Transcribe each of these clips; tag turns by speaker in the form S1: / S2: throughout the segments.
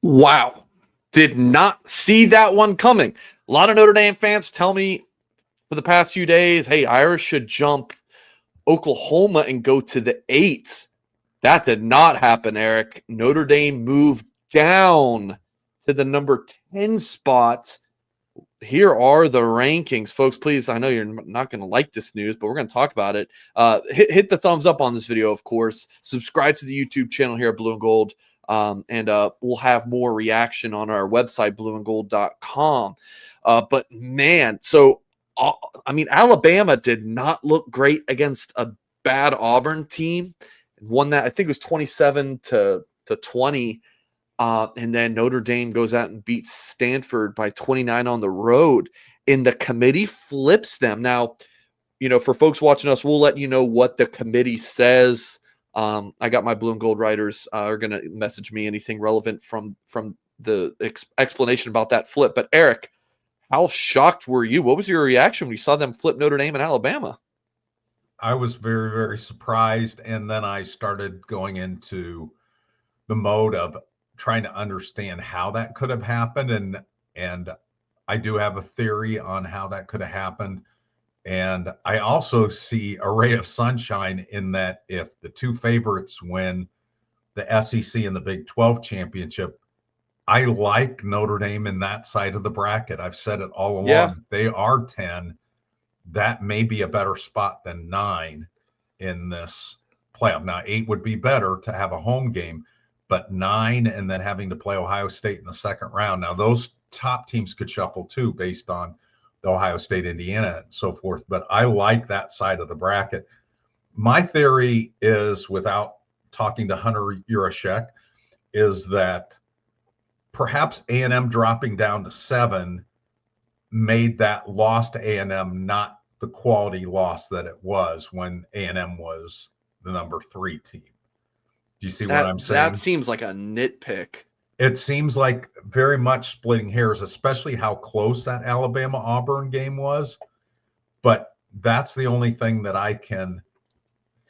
S1: Wow. Did not see that one coming. A lot of Notre Dame fans tell me for the past few days, hey, Irish should jump Oklahoma and go to the 8s. That did not happen, Eric. Notre Dame moved down to the number 10 spot. Here are the rankings, folks. Please, I know you're not going to like this news, but we're going to talk about it. Hit the thumbs up on this video, of course. Subscribe to the YouTube channel here at Blue and Gold. And we'll have more reaction on our website, blueandgold.com. But man, so Alabama did not look great against a bad Auburn team. Won that, I think it was 27 to 20. And then Notre Dame goes out and beats Stanford by 29 on the road. And the committee flips them. Now, for folks watching us, we'll let you know what the committee says. I got my Blue and Gold writers are going to message me anything relevant from the explanation about that flip. But Eric, how shocked were you? What was your reaction when you saw them flip Notre Dame and Alabama?
S2: I was very, very surprised. And then I started going into the mode of trying to understand how that could have happened. And I do have a theory on how that could have happened. And I also see a ray of sunshine in that if the two favorites win the SEC and the Big 12 championship, I like Notre Dame in that side of the bracket. I've said it all along.
S1: Yeah.
S2: They are 10. That may be a better spot than 9 in this playoff. Now, 8 would be better to have a home game, but 9 and then having to play Ohio State in the second round. Now, those top teams could shuffle too based on the Ohio State, Indiana, and so forth. But I like that side of the bracket. My theory is, without talking to Hunter Yurachek, is that perhaps A&M dropping down to 7 made that loss to A&M not the quality loss that it was when A&M was the number 3 team. Do you see what I'm saying?
S1: That seems like a nitpick.
S2: It seems like very much splitting hairs, especially how close that Alabama-Auburn game was. But that's the only thing that I can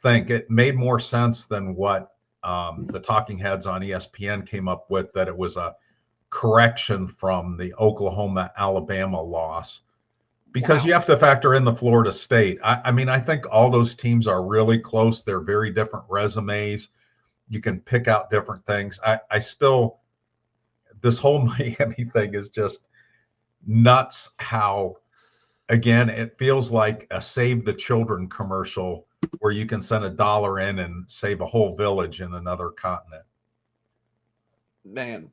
S2: think. It made more sense than what the talking heads on ESPN came up with, that it was a correction from the Oklahoma-Alabama loss. Because you have to factor in the Florida State. I think all those teams are really close. They're very different resumes. You can pick out different things. I still, this whole Miami thing is just nuts how, again, it feels like a Save the Children commercial where you can send $1 in and save a whole village in another continent.
S1: Man,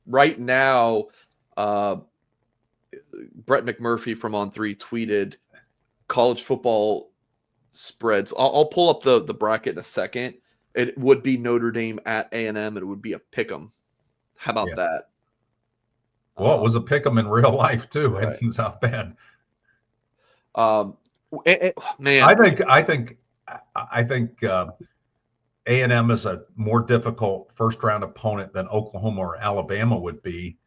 S1: right now, Brett McMurphy from On3 tweeted college football spreads. I'll pull up the bracket in a second. It would be Notre Dame at A&M, and it would be a pick'em. How about that?
S2: Well, it was a pick'em in real life too, right, in South Bend.
S1: Man,
S2: I think A&M is a more difficult first-round opponent than Oklahoma or Alabama would be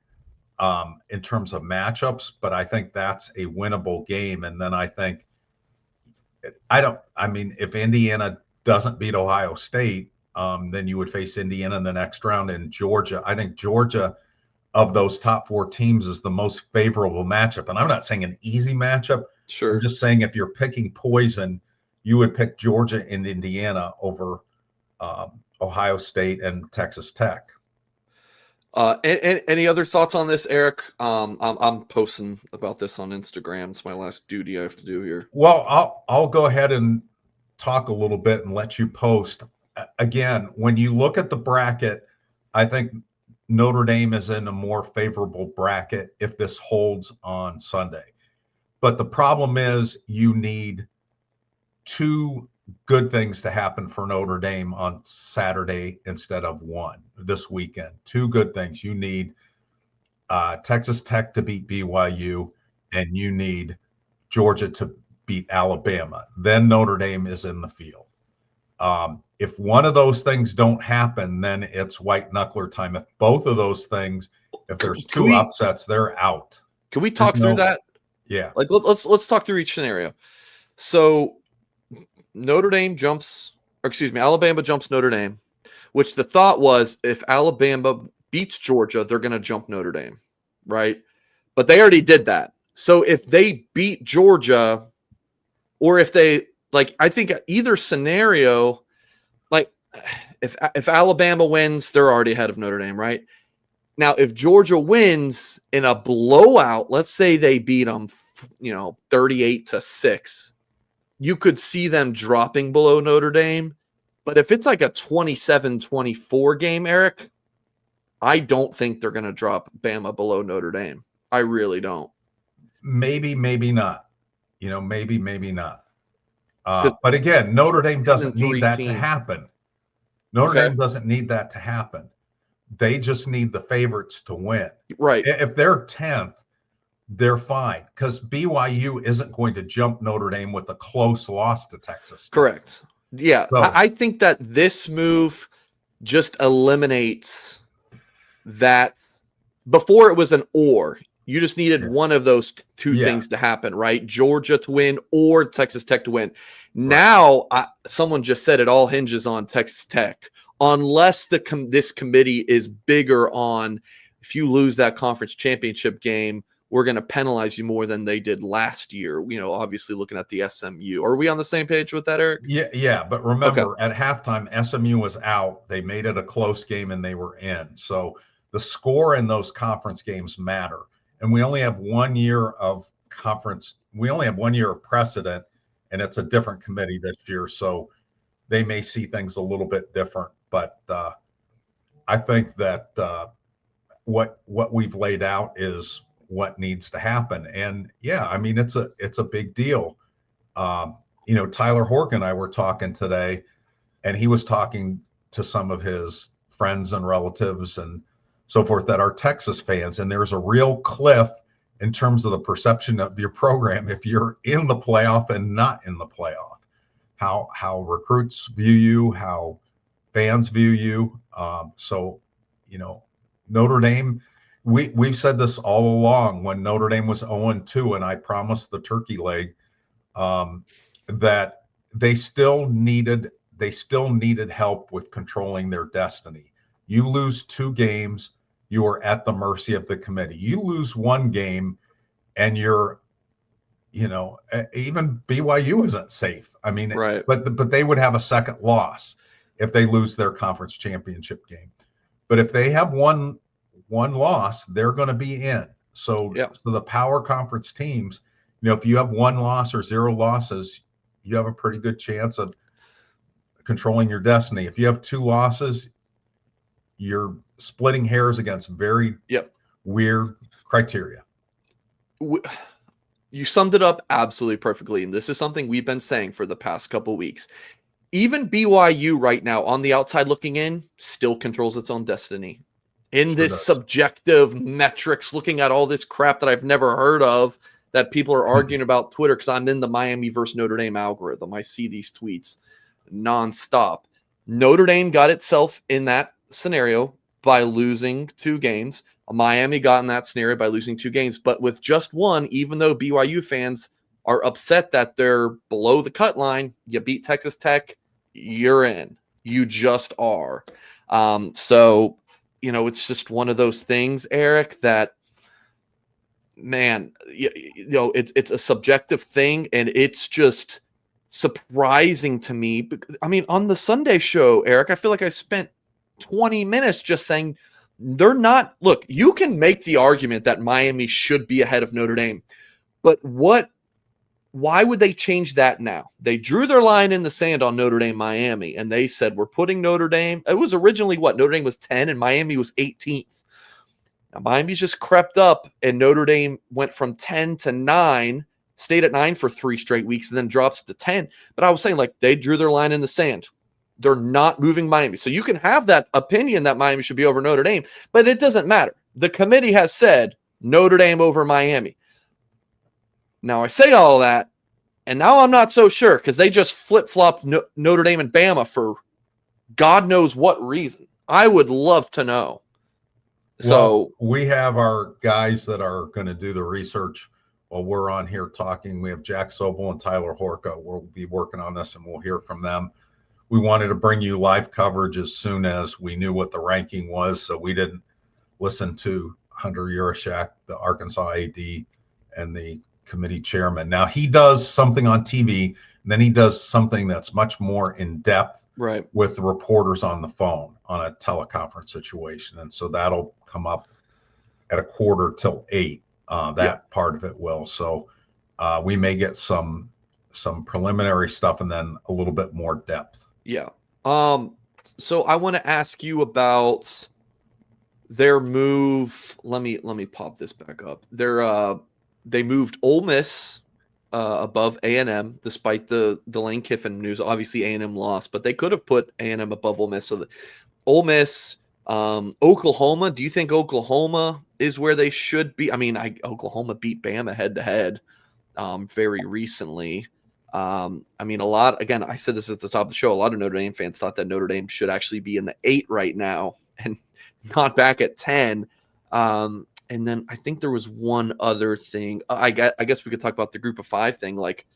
S2: in terms of matchups, but I think that's a winnable game. And then I think if Indiana doesn't beat Ohio State, then you would face Indiana in the next round, and Georgia. I think Georgia, of those top 4 teams, is the most favorable matchup. And I'm not saying an easy matchup.
S1: Sure.
S2: I'm just saying if you're picking poison, you would pick Georgia and Indiana over Ohio State and Texas Tech.
S1: Any other thoughts on this, Eric? I'm posting about this on Instagram. It's my last duty I have to do here.
S2: Well, I'll go ahead and talk a little bit and let you post. Again, when you look at the bracket, I think Notre Dame is in a more favorable bracket if this holds on Sunday. But the problem is you need 2 good things to happen for Notre Dame on Saturday instead of 1 this weekend. 2 good things. You need Texas Tech to beat BYU, and you need Georgia to beat Alabama. Then Notre Dame is in the field. If one of those things don't happen, then it's white knuckler time. If both of those things, if there's 2 upsets, they're out.
S1: Can we talk through that?
S2: Yeah.
S1: Like let's talk through each scenario. So Alabama jumps Notre Dame, which the thought was if Alabama beats Georgia, they're going to jump Notre Dame, right? But they already did that. So if they beat Georgia, or if they like, I think either scenario, like if Alabama wins, they're already ahead of Notre Dame, right? Now, if Georgia wins in a blowout, let's say they beat them, 38-6, you could see them dropping below Notre Dame. But if it's like a 27-24 game, Eric, I don't think they're going to drop Bama below Notre Dame. I really don't.
S2: Maybe not. Maybe not. But again, Notre Dame doesn't need that to happen. Notre Dame doesn't need that to happen. They just need the favorites to win.
S1: Right.
S2: If they're 10th, they're fine because BYU isn't going to jump Notre Dame with a close loss to Texas.
S1: Correct. Yeah. So, I think that this move just eliminates that. Before it was an or. You just needed one of those two things to happen, right? Georgia to win or Texas Tech to win. Now, someone just said it all hinges on Texas Tech. Unless this committee is bigger on, if you lose that conference championship game, we're going to penalize you more than they did last year. Obviously looking at the SMU. Are we on the same page with that, Eric?
S2: Yeah. But remember, at halftime, SMU was out. They made it a close game and they were in. So the score in those conference games matter. And we only have 1 year of conference. We only have 1 year of precedent, and it's a different committee this year. So they may see things a little bit different. But I think that what we've laid out is what needs to happen. And yeah, I mean, it's a big deal. Tyler Hork and I were talking today, and he was talking to some of his friends and relatives and so forth that are Texas fans. And there's a real cliff in terms of the perception of your program if you're in the playoff and not in the playoff. How recruits view you, how fans view you. Notre Dame, we've said this all along when Notre Dame was 0-2, and I promised the turkey leg that they still needed help with controlling their destiny. You lose 2 games, you are at the mercy of the committee. You lose 1 game, and you're, even BYU isn't safe. I mean,
S1: right.
S2: But they would have a second loss if they lose their conference championship game. But if they have one loss, they're going to be in. So the power conference teams, if you have 1 loss or 0 losses, you have a pretty good chance of controlling your destiny. If you have 2 losses, you're splitting hairs against very weird criteria.
S1: You summed it up absolutely perfectly. And this is something we've been saying for the past couple of weeks. Even BYU right now on the outside looking in still controls its own destiny. In this subjective metrics, looking at all this crap that I've never heard of that people are arguing about Twitter because I'm in the Miami versus Notre Dame algorithm. I see these tweets nonstop. Notre Dame got itself in that scenario by losing 2 games. Miami got in that scenario by losing 2 games. But with just 1, even though BYU fans are upset that they're below the cut line, you beat Texas Tech, you're in. You just are. So, it's just one of those things, Eric, that, man, it's a subjective thing, and it's just surprising to me. I mean, on the Sunday show, Eric, I feel like I spent 20 minutes just saying they're not. Look, you can make the argument that Miami should be ahead of Notre Dame, but why would they change that now? They drew their line in the sand on Notre Dame, Miami, and they said, we're putting Notre Dame. It was originally Notre Dame was 10 and Miami was 18th. Now, Miami's just crept up, and Notre Dame went from 10 to 9, stayed at 9 for 3 straight weeks, and then drops to 10. But I was saying, they drew their line in the sand. They're not moving Miami. So you can have that opinion that Miami should be over Notre Dame, but it doesn't matter. The committee has said Notre Dame over Miami. Now, I say all that, and now I'm not so sure because they just flip-flopped Notre Dame and Bama for God knows what reason. I would love to know. So
S2: we have our guys that are going to do the research while we're on here talking. We have Jack Sobel and Tyler Horka. We'll be working on this, and we'll hear from them. We wanted to bring you live coverage as soon as we knew what the ranking was, so we didn't listen to Hunter Yurachek, the Arkansas AD, and the committee chairman. Now he does something on TV, and then he does something that's much more in depth
S1: Right.
S2: with the reporters on the phone on a teleconference situation. And so that'll come up at 7:45 that part of it will. So we may get some preliminary stuff and then a little bit more depth.
S1: Yeah. So I want to ask you about their move. Let me pop this back up. They moved Ole Miss above A&M despite the Lane Kiffin news. Obviously A&M lost, but they could have put A&M above Ole Miss. So Ole Miss, Oklahoma. Do you think Oklahoma is where they should be? I mean, Oklahoma beat Bama head to head very recently. I mean, again, I said this at the top of the show, a lot of Notre Dame fans thought that Notre Dame should actually be in the 8 right now and not back at 10. And then I think there was one other thing. I guess we could talk about the group of 5 thing. Like,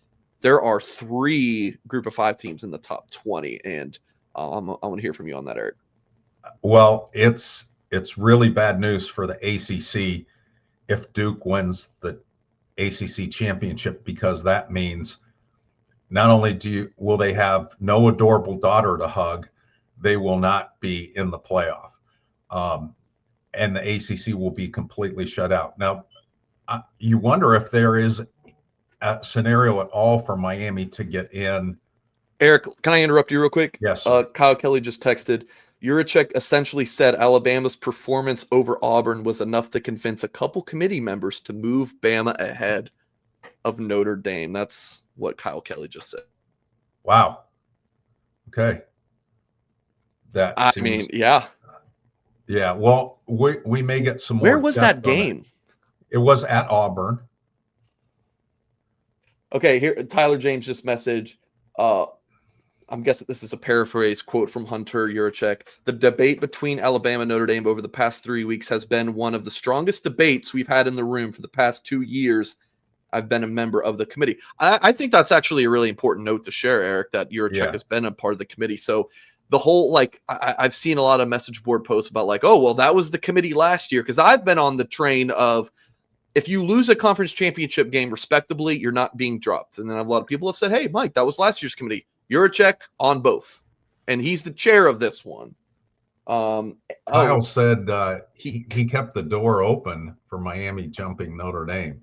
S1: there are 3 group of 5 teams in the top 20. And I want to hear from you on that, Eric.
S2: Well, it's really bad news for the ACC if Duke wins the ACC championship, because that means not only will they have no adorable daughter to hug, they will not be in the playoff. And the ACC will be completely shut out. Now, you wonder if there is a scenario at all for Miami to get in.
S1: Eric, can I interrupt you real quick?
S2: Yes.
S1: Kyle Kelly just texted. Yurachek essentially said Alabama's performance over Auburn was enough to convince a couple committee members to move Bama ahead of Notre Dame. That's what Kyle Kelly just said.
S2: Wow. Okay.
S1: Yeah.
S2: Yeah. Well, we may get some more.
S1: Where was that game?
S2: It was at Auburn.
S1: Okay, here Tyler James just messaged. I'm guessing this is a paraphrase quote from Hunter Yurachek. The debate between Alabama and Notre Dame over the past 3 weeks has been one of the strongest debates we've had in the room for the past 2 years. I've been a member of the committee. I think that's actually a really important note to share, Eric, that Yurachek has been a part of the committee. So the whole, I've seen a lot of message board posts about oh, well, that was the committee last year. Because I've been on the train of, if you lose a conference championship game respectably, you're not being dropped. And then a lot of people have said, hey, Mike, that was last year's committee. Yurachek on both. And he's the chair of this one.
S2: Kyle said he kept the door open for Miami jumping Notre Dame.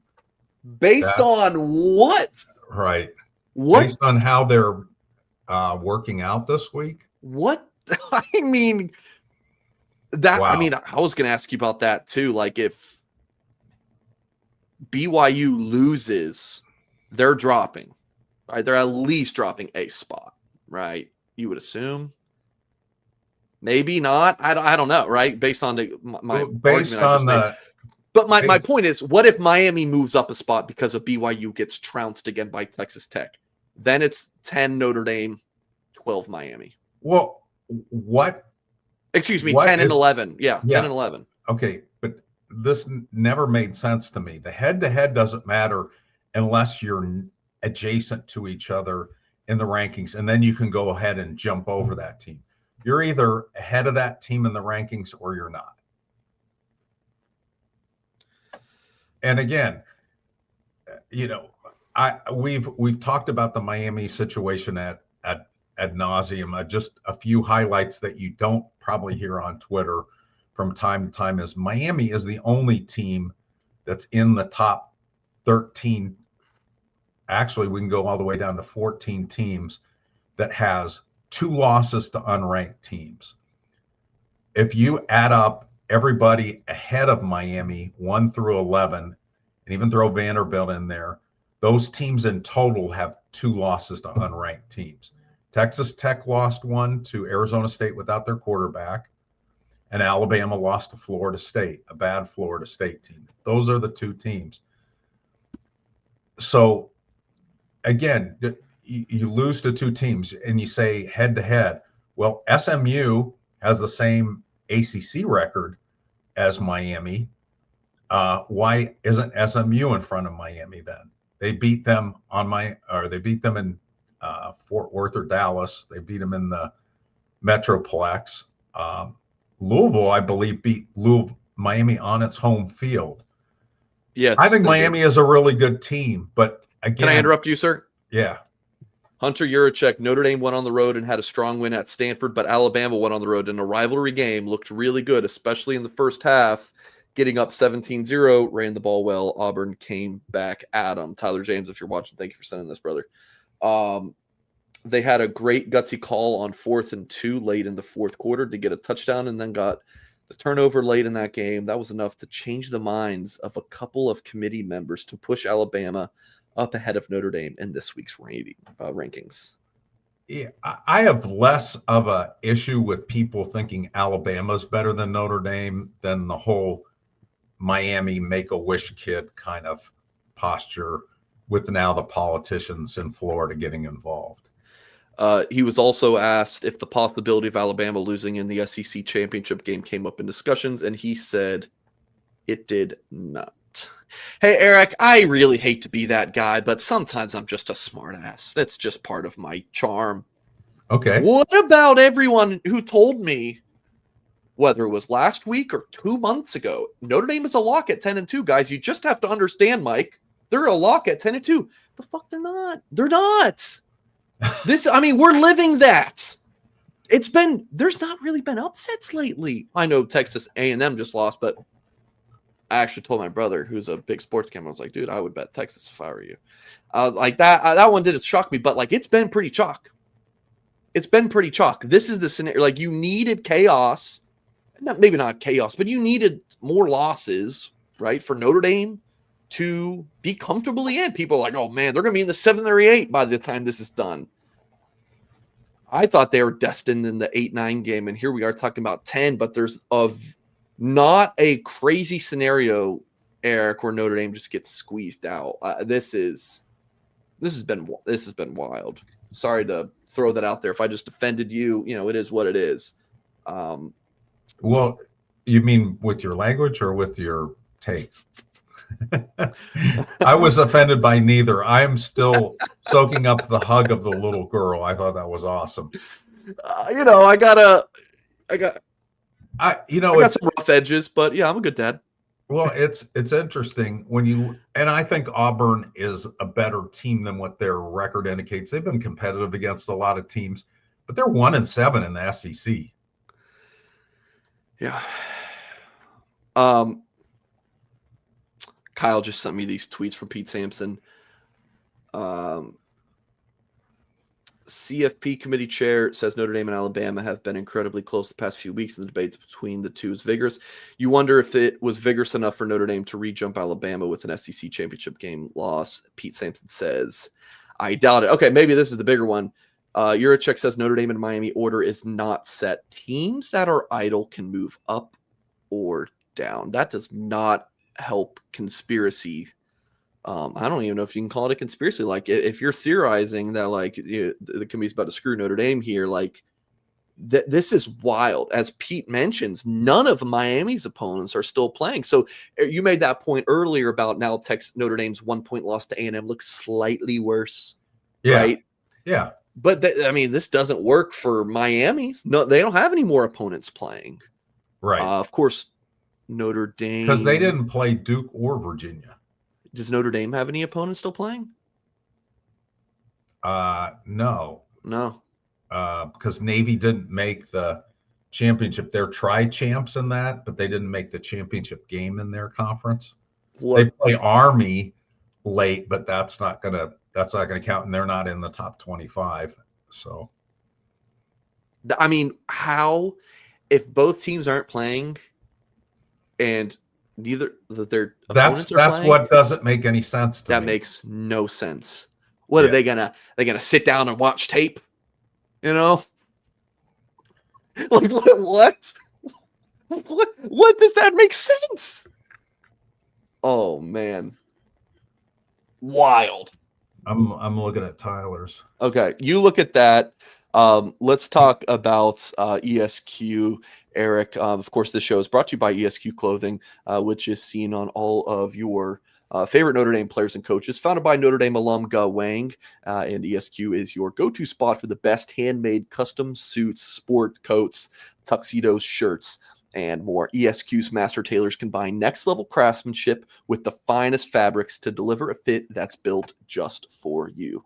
S1: Based on what?
S2: Right.
S1: What?
S2: Based on how they're working out this week?
S1: What? I mean, that.
S2: Wow.
S1: I mean, I was going to ask you about that too. Like, if BYU loses, they're dropping. Right? They're at least dropping a spot, right? You would assume. Maybe not. I don't know, right? Based on my
S2: based on the.
S1: But my point is, what if Miami moves up a spot because of BYU gets trounced again by Texas Tech? Then it's 10 Notre Dame, 12 Miami.
S2: Well, what?
S1: Excuse me, 10 and 11. Yeah, 10 and 11.
S2: Okay, but this never made sense to me. The head-to-head doesn't matter unless you're adjacent to each other in the rankings, and then you can go ahead and jump over that team. You're either ahead of that team in the rankings or you're not. And again, we've talked about the Miami situation ad nauseum. Just a few highlights that you don't probably hear on Twitter from time to time is Miami is the only team that's in the top 13. Actually, we can go all the way down to 14 teams that has 2 losses to unranked teams. If you add up everybody ahead of Miami, 1 through 11, and even throw Vanderbilt in there, those teams in total have 2 losses to unranked teams. Texas Tech lost 1 to Arizona State without their quarterback, and Alabama lost to Florida State, a bad Florida State team. Those are the 2 teams. So, again, you lose to 2 teams, and you say head-to-head. Well, SMU has the same ACC record as Miami. Why isn't SMU in front of Miami then? They beat them they beat them in Fort Worth or Dallas. They beat them in the Metroplex. Louisville, I believe, beat Miami on its home field.
S1: Yes,
S2: I think
S1: they
S2: Miami
S1: did.
S2: is a really good team, but again,
S1: Can I interrupt you, sir?
S2: Yeah.
S1: Hunter Yurachek, Notre Dame went on the road and had a strong win at Stanford, but Alabama went on the road in a rivalry game, looked really good, especially in the first half, getting up 17-0, ran the ball well. Auburn came back at them. Tyler James, if you're watching, thank you for sending this, brother. They had a great gutsy call on 4th and 2 late in the fourth quarter to get a touchdown, and then got the turnover late in that game. That was enough to change the minds of a couple of committee members to push Alabama up ahead of Notre Dame in this week's rankings.
S2: Yeah, I have less of a issue with people thinking Alabama's better than Notre Dame than the whole Miami Make-A-Wish kid kind of posture with now the politicians in Florida getting involved.
S1: He was also asked if the possibility of Alabama losing in the SEC championship game came up in discussions, and he said it did not. Hey, Eric, I really hate to be that guy, but sometimes I'm just a smartass. That's just part of my charm.
S2: Okay.
S1: What about everyone who told me, whether it was last week or 2 months ago, Notre Dame is a lock at 10-2, guys? You just have to understand, Mike. They're a lock at 10-2. The fuck, they're not. They're not. We're living that. There's not really been upsets lately. I know Texas A&M just lost, but I actually told my brother, who's a big sports camera, I was like, dude, I would bet Texas if I were you. Like that one didn't shock me, but like it's been pretty chalk. It's been pretty chalk. This is the scenario. Like, you needed chaos. Maybe not chaos, but you needed more losses, right, for Notre Dame to be comfortably in. People are like, oh man, they're going to be in the 7 or 8 by the time this is done. I thought they were destined in the 8-9 game, and here we are talking about 10, but there's not a crazy scenario, Eric, where Notre Dame just gets squeezed out. This has been wild. Sorry to throw that out there. If I just offended you, it is what it is.
S2: Well, you mean with your language or with your take? I was offended by neither. I am still soaking up the hug of the little girl. I thought that was awesome.
S1: I got some rough edges, but yeah, I'm a good dad.
S2: Well, it's interesting and I think Auburn is a better team than what their record indicates. They've been competitive against a lot of teams, but they're 1-7 in the SEC.
S1: Yeah. Kyle just sent me these tweets from Pete Sampson. CFP committee chair says Notre Dame and Alabama have been incredibly close the past few weeks, and the debate between the two is vigorous. You wonder if it was vigorous enough for Notre Dame to re-jump Alabama with an SEC championship game loss. Pete Sampson says, I doubt it. Okay, maybe this is the bigger one. Yurachek says Notre Dame and Miami order is not set. Teams that are idle can move up or down. That does not help conspiracy. I don't even know if you can call it a conspiracy. Like, if you're theorizing that like the committee's about to screw Notre Dame here, like this is wild. As Pete mentions, none of Miami's opponents are still playing. So you made that point earlier about now Notre Dame's 1-point loss to A&M looks slightly worse, right?
S2: Yeah.
S1: But this doesn't work for Miami's. No, they don't have any more opponents playing.
S2: Right.
S1: Of course, Notre Dame,
S2: because they didn't play Duke or Virginia.
S1: Does Notre Dame have any opponents still playing?
S2: No. Because Navy didn't make the championship. They're tri-champs in that, but they didn't make the championship game in their conference. They play Army late, but that's not gonna count, and they're not in the top 25. So,
S1: how, if both teams aren't playing, and neither their opponents are playing?
S2: That's what doesn't make any sense to me.
S1: That makes no sense. What are they gonna sit down and watch tape? Like what? What does that make sense? Oh man, wild.
S2: I'm looking at Tyler's.
S1: Okay, you look at that. Let's talk about ESQ, Eric. Of course, this show is brought to you by ESQ Clothing, which is seen on all of your favorite Notre Dame players and coaches. Founded by Notre Dame alum Ga Wang, and ESQ is your go-to spot for the best handmade custom suits, sport coats, tuxedos, shirts. and more. ESQ's master tailors combine next-level craftsmanship with the finest fabrics to deliver a fit that's built just for you.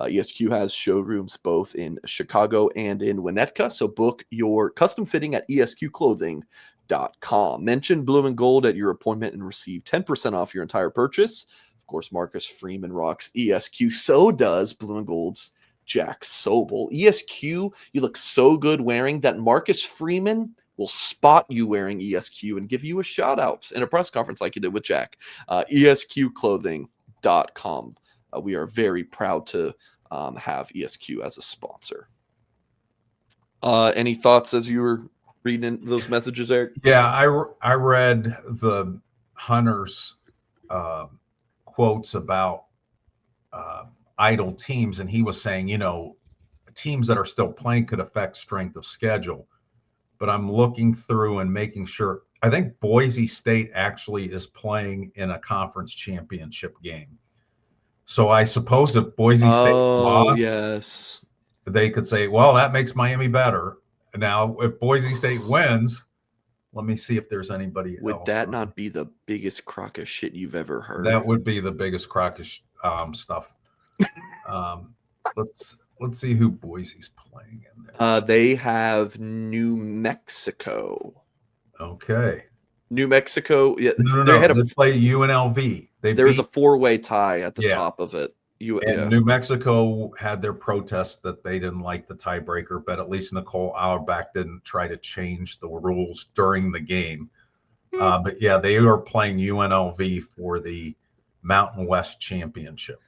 S1: ESQ has showrooms both in Chicago and in Winnetka, so book your custom fitting at esqclothing.com. Mention Blue and Gold at your appointment and receive 10% off your entire purchase. Of course, Marcus Freeman rocks ESQ. So does Blue and Gold's Jack Sobel. ESQ, you look so good wearing that Marcus Freeman will spot you wearing ESQ and give you a shout out in a press conference like you did with Jack. esqclothing.com. We are very proud to have ESQ as a sponsor. Any thoughts as you were reading those messages, Eric?
S2: Yeah, I read the Hunter's quotes about idle teams, and he was saying, teams that are still playing could affect strength of schedule. But I'm looking through and making sure. I think Boise State actually is playing in a conference championship game. So I suppose if Boise State lost,
S1: yes,
S2: they could say, well, that makes Miami better. Now, if Boise State wins, let me see if there's anybody else.
S1: Would that not be the biggest crock of shit you've ever heard?
S2: That would be the biggest crock of stuff. Let's see who Boise's playing in there.
S1: They have New Mexico.
S2: Okay.
S1: New Mexico. Yeah,
S2: No. They play UNLV.
S1: There's a 4-way tie at the top of it.
S2: New Mexico had their protest that they didn't like the tiebreaker, but at least Nicole Auerbach didn't try to change the rules during the game. But yeah, they are playing UNLV for the Mountain West Championship.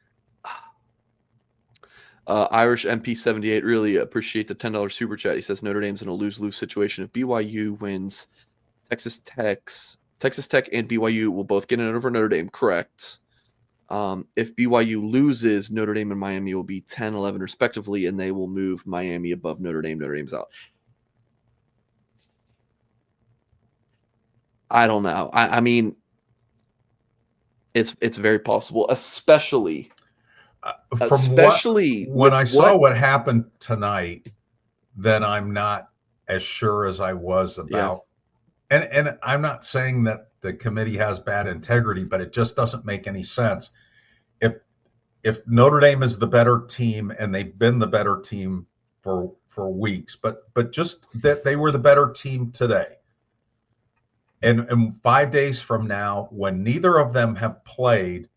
S1: Irish MP78 really appreciate the $10 super chat. He says Notre Dame's in a lose-lose situation. If BYU wins, Texas Tech and BYU will both get in over Notre Dame, correct? If BYU loses, Notre Dame and Miami will be 10-11 respectively, and they will move Miami above Notre Dame. Notre Dame's out. I don't know. I mean, it's very possible, especially
S2: when I saw what happened tonight, then I'm not as sure as I was about. Yeah. And I'm not saying that the committee has bad integrity, but it just doesn't make any sense. If Notre Dame is the better team, and they've been the better team for weeks, but just that they were the better team today. And 5 days from now, when neither of them have played,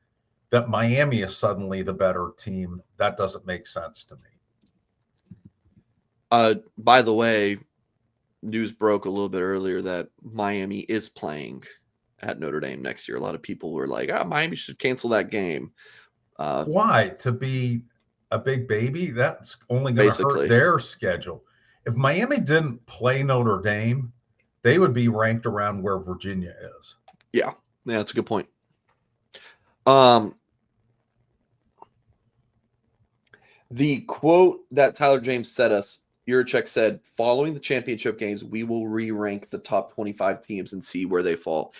S2: that Miami is suddenly the better team, that doesn't make sense to me.
S1: By the way, news broke a little bit earlier that Miami is playing at Notre Dame next year. A lot of people were like, Miami should cancel that game.
S2: Why? To be a big baby? That's only going to hurt their schedule. If Miami didn't play Notre Dame, they would be ranked around where Virginia is.
S1: Yeah, that's a good point. The quote that Tyler James said Yurchek said, following the championship games, we will re-rank the top 25 teams and see where they fall.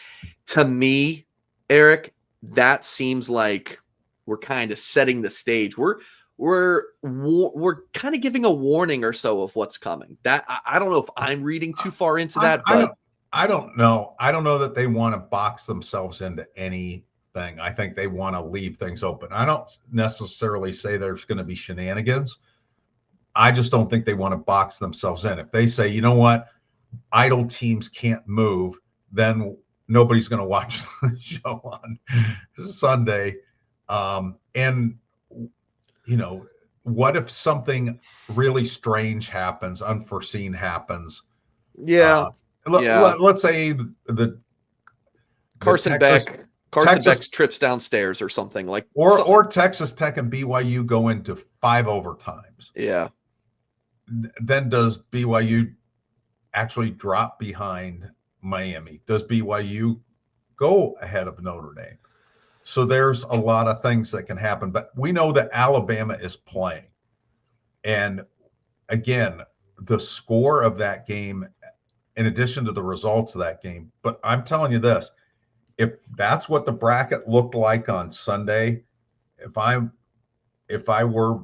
S1: To me, Eric, that seems like we're kind of setting the stage. We're kind of giving a warning or so of what's coming. That I don't know if I'm reading too far into that, but
S2: I don't know. I don't know that they want to box themselves into anything. I think they want to leave things open. I don't necessarily say there's going to be shenanigans. I just don't think they want to box themselves in. If they say, you know what, idle teams can't move, then nobody's going to watch the show on Sunday. And, what if something really strange happens, unforeseen happens?
S1: Yeah.
S2: Let's say the
S1: Carson Beck's trips downstairs or something like,
S2: or Texas Tech and BYU go into 5 overtimes.
S1: Yeah.
S2: Then does BYU actually drop behind Miami? Does BYU go ahead of Notre Dame? So there's a lot of things that can happen, but we know that Alabama is playing. And again, the score of that game, in addition to the results of that game, but I'm telling you this, if that's what the bracket looked like on Sunday, if I were,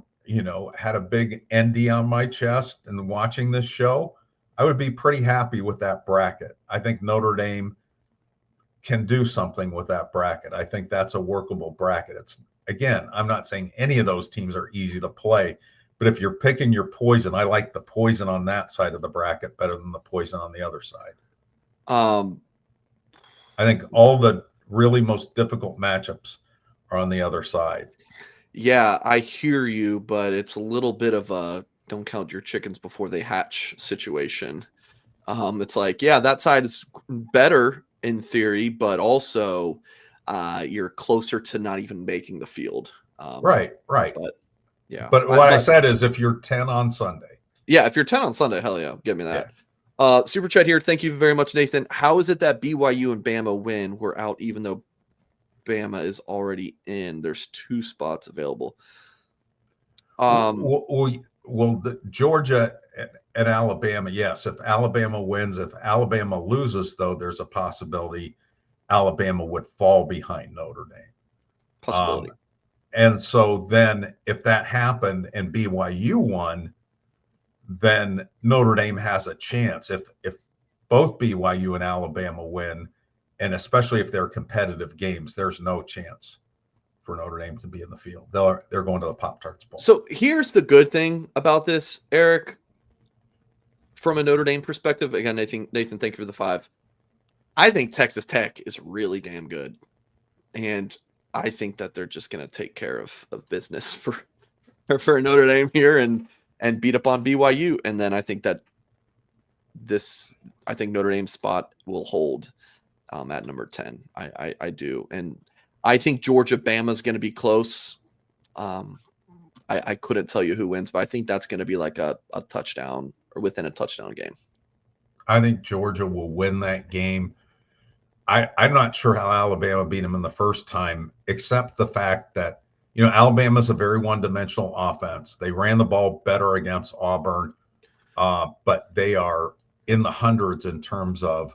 S2: had a big ND on my chest and watching this show, I would be pretty happy with that bracket. I think Notre Dame can do something with that bracket. I think that's a workable bracket. It's, again, I'm not saying any of those teams are easy to play, but if you're picking your poison, I like the poison on that side of the bracket better than the poison on the other side. I think all the really most difficult matchups are on the other side.
S1: Yeah, I hear you, but it's a little bit of a don't count your chickens before they hatch situation. It's like, yeah, that side is better in theory, but also you're closer to not even making the field.
S2: Right.
S1: But yeah.
S2: But what I said is if you're 10 on Sunday.
S1: Yeah, if you're 10 on Sunday, hell yeah, give me that. Yeah. Super chat here. Thank you very much, Nathan. How is it that BYU and Bama win? We're out even though Bama is already in. There's 2 spots available.
S2: Georgia and Alabama, yes. If Alabama wins, if Alabama loses, though, there's a possibility Alabama would fall behind Notre Dame.
S1: Possibility.
S2: And so then if that happened and BYU won, then Notre Dame has a chance. If both BYU and Alabama win, and especially if they're competitive games, there's no chance for Notre Dame to be in the field. They're going to the Pop-Tarts Bowl.
S1: So here's the good thing about this, Eric. From a Notre Dame perspective, again, Nathan, thank you for the 5. I think Texas Tech is really damn good. And I think that they're just going to take care of business for Notre Dame here and beat up on BYU. And then I think that I think Notre Dame's spot will hold at number 10. I do. And I think Georgia Bama is going to be close. I couldn't tell you who wins, but I think that's going to be like a touchdown or within a touchdown game.
S2: I think Georgia will win that game. I'm not sure how Alabama beat them in the first time, except the fact that, Alabama's a very one-dimensional offense. They ran the ball better against Auburn, but they are in the hundreds in terms of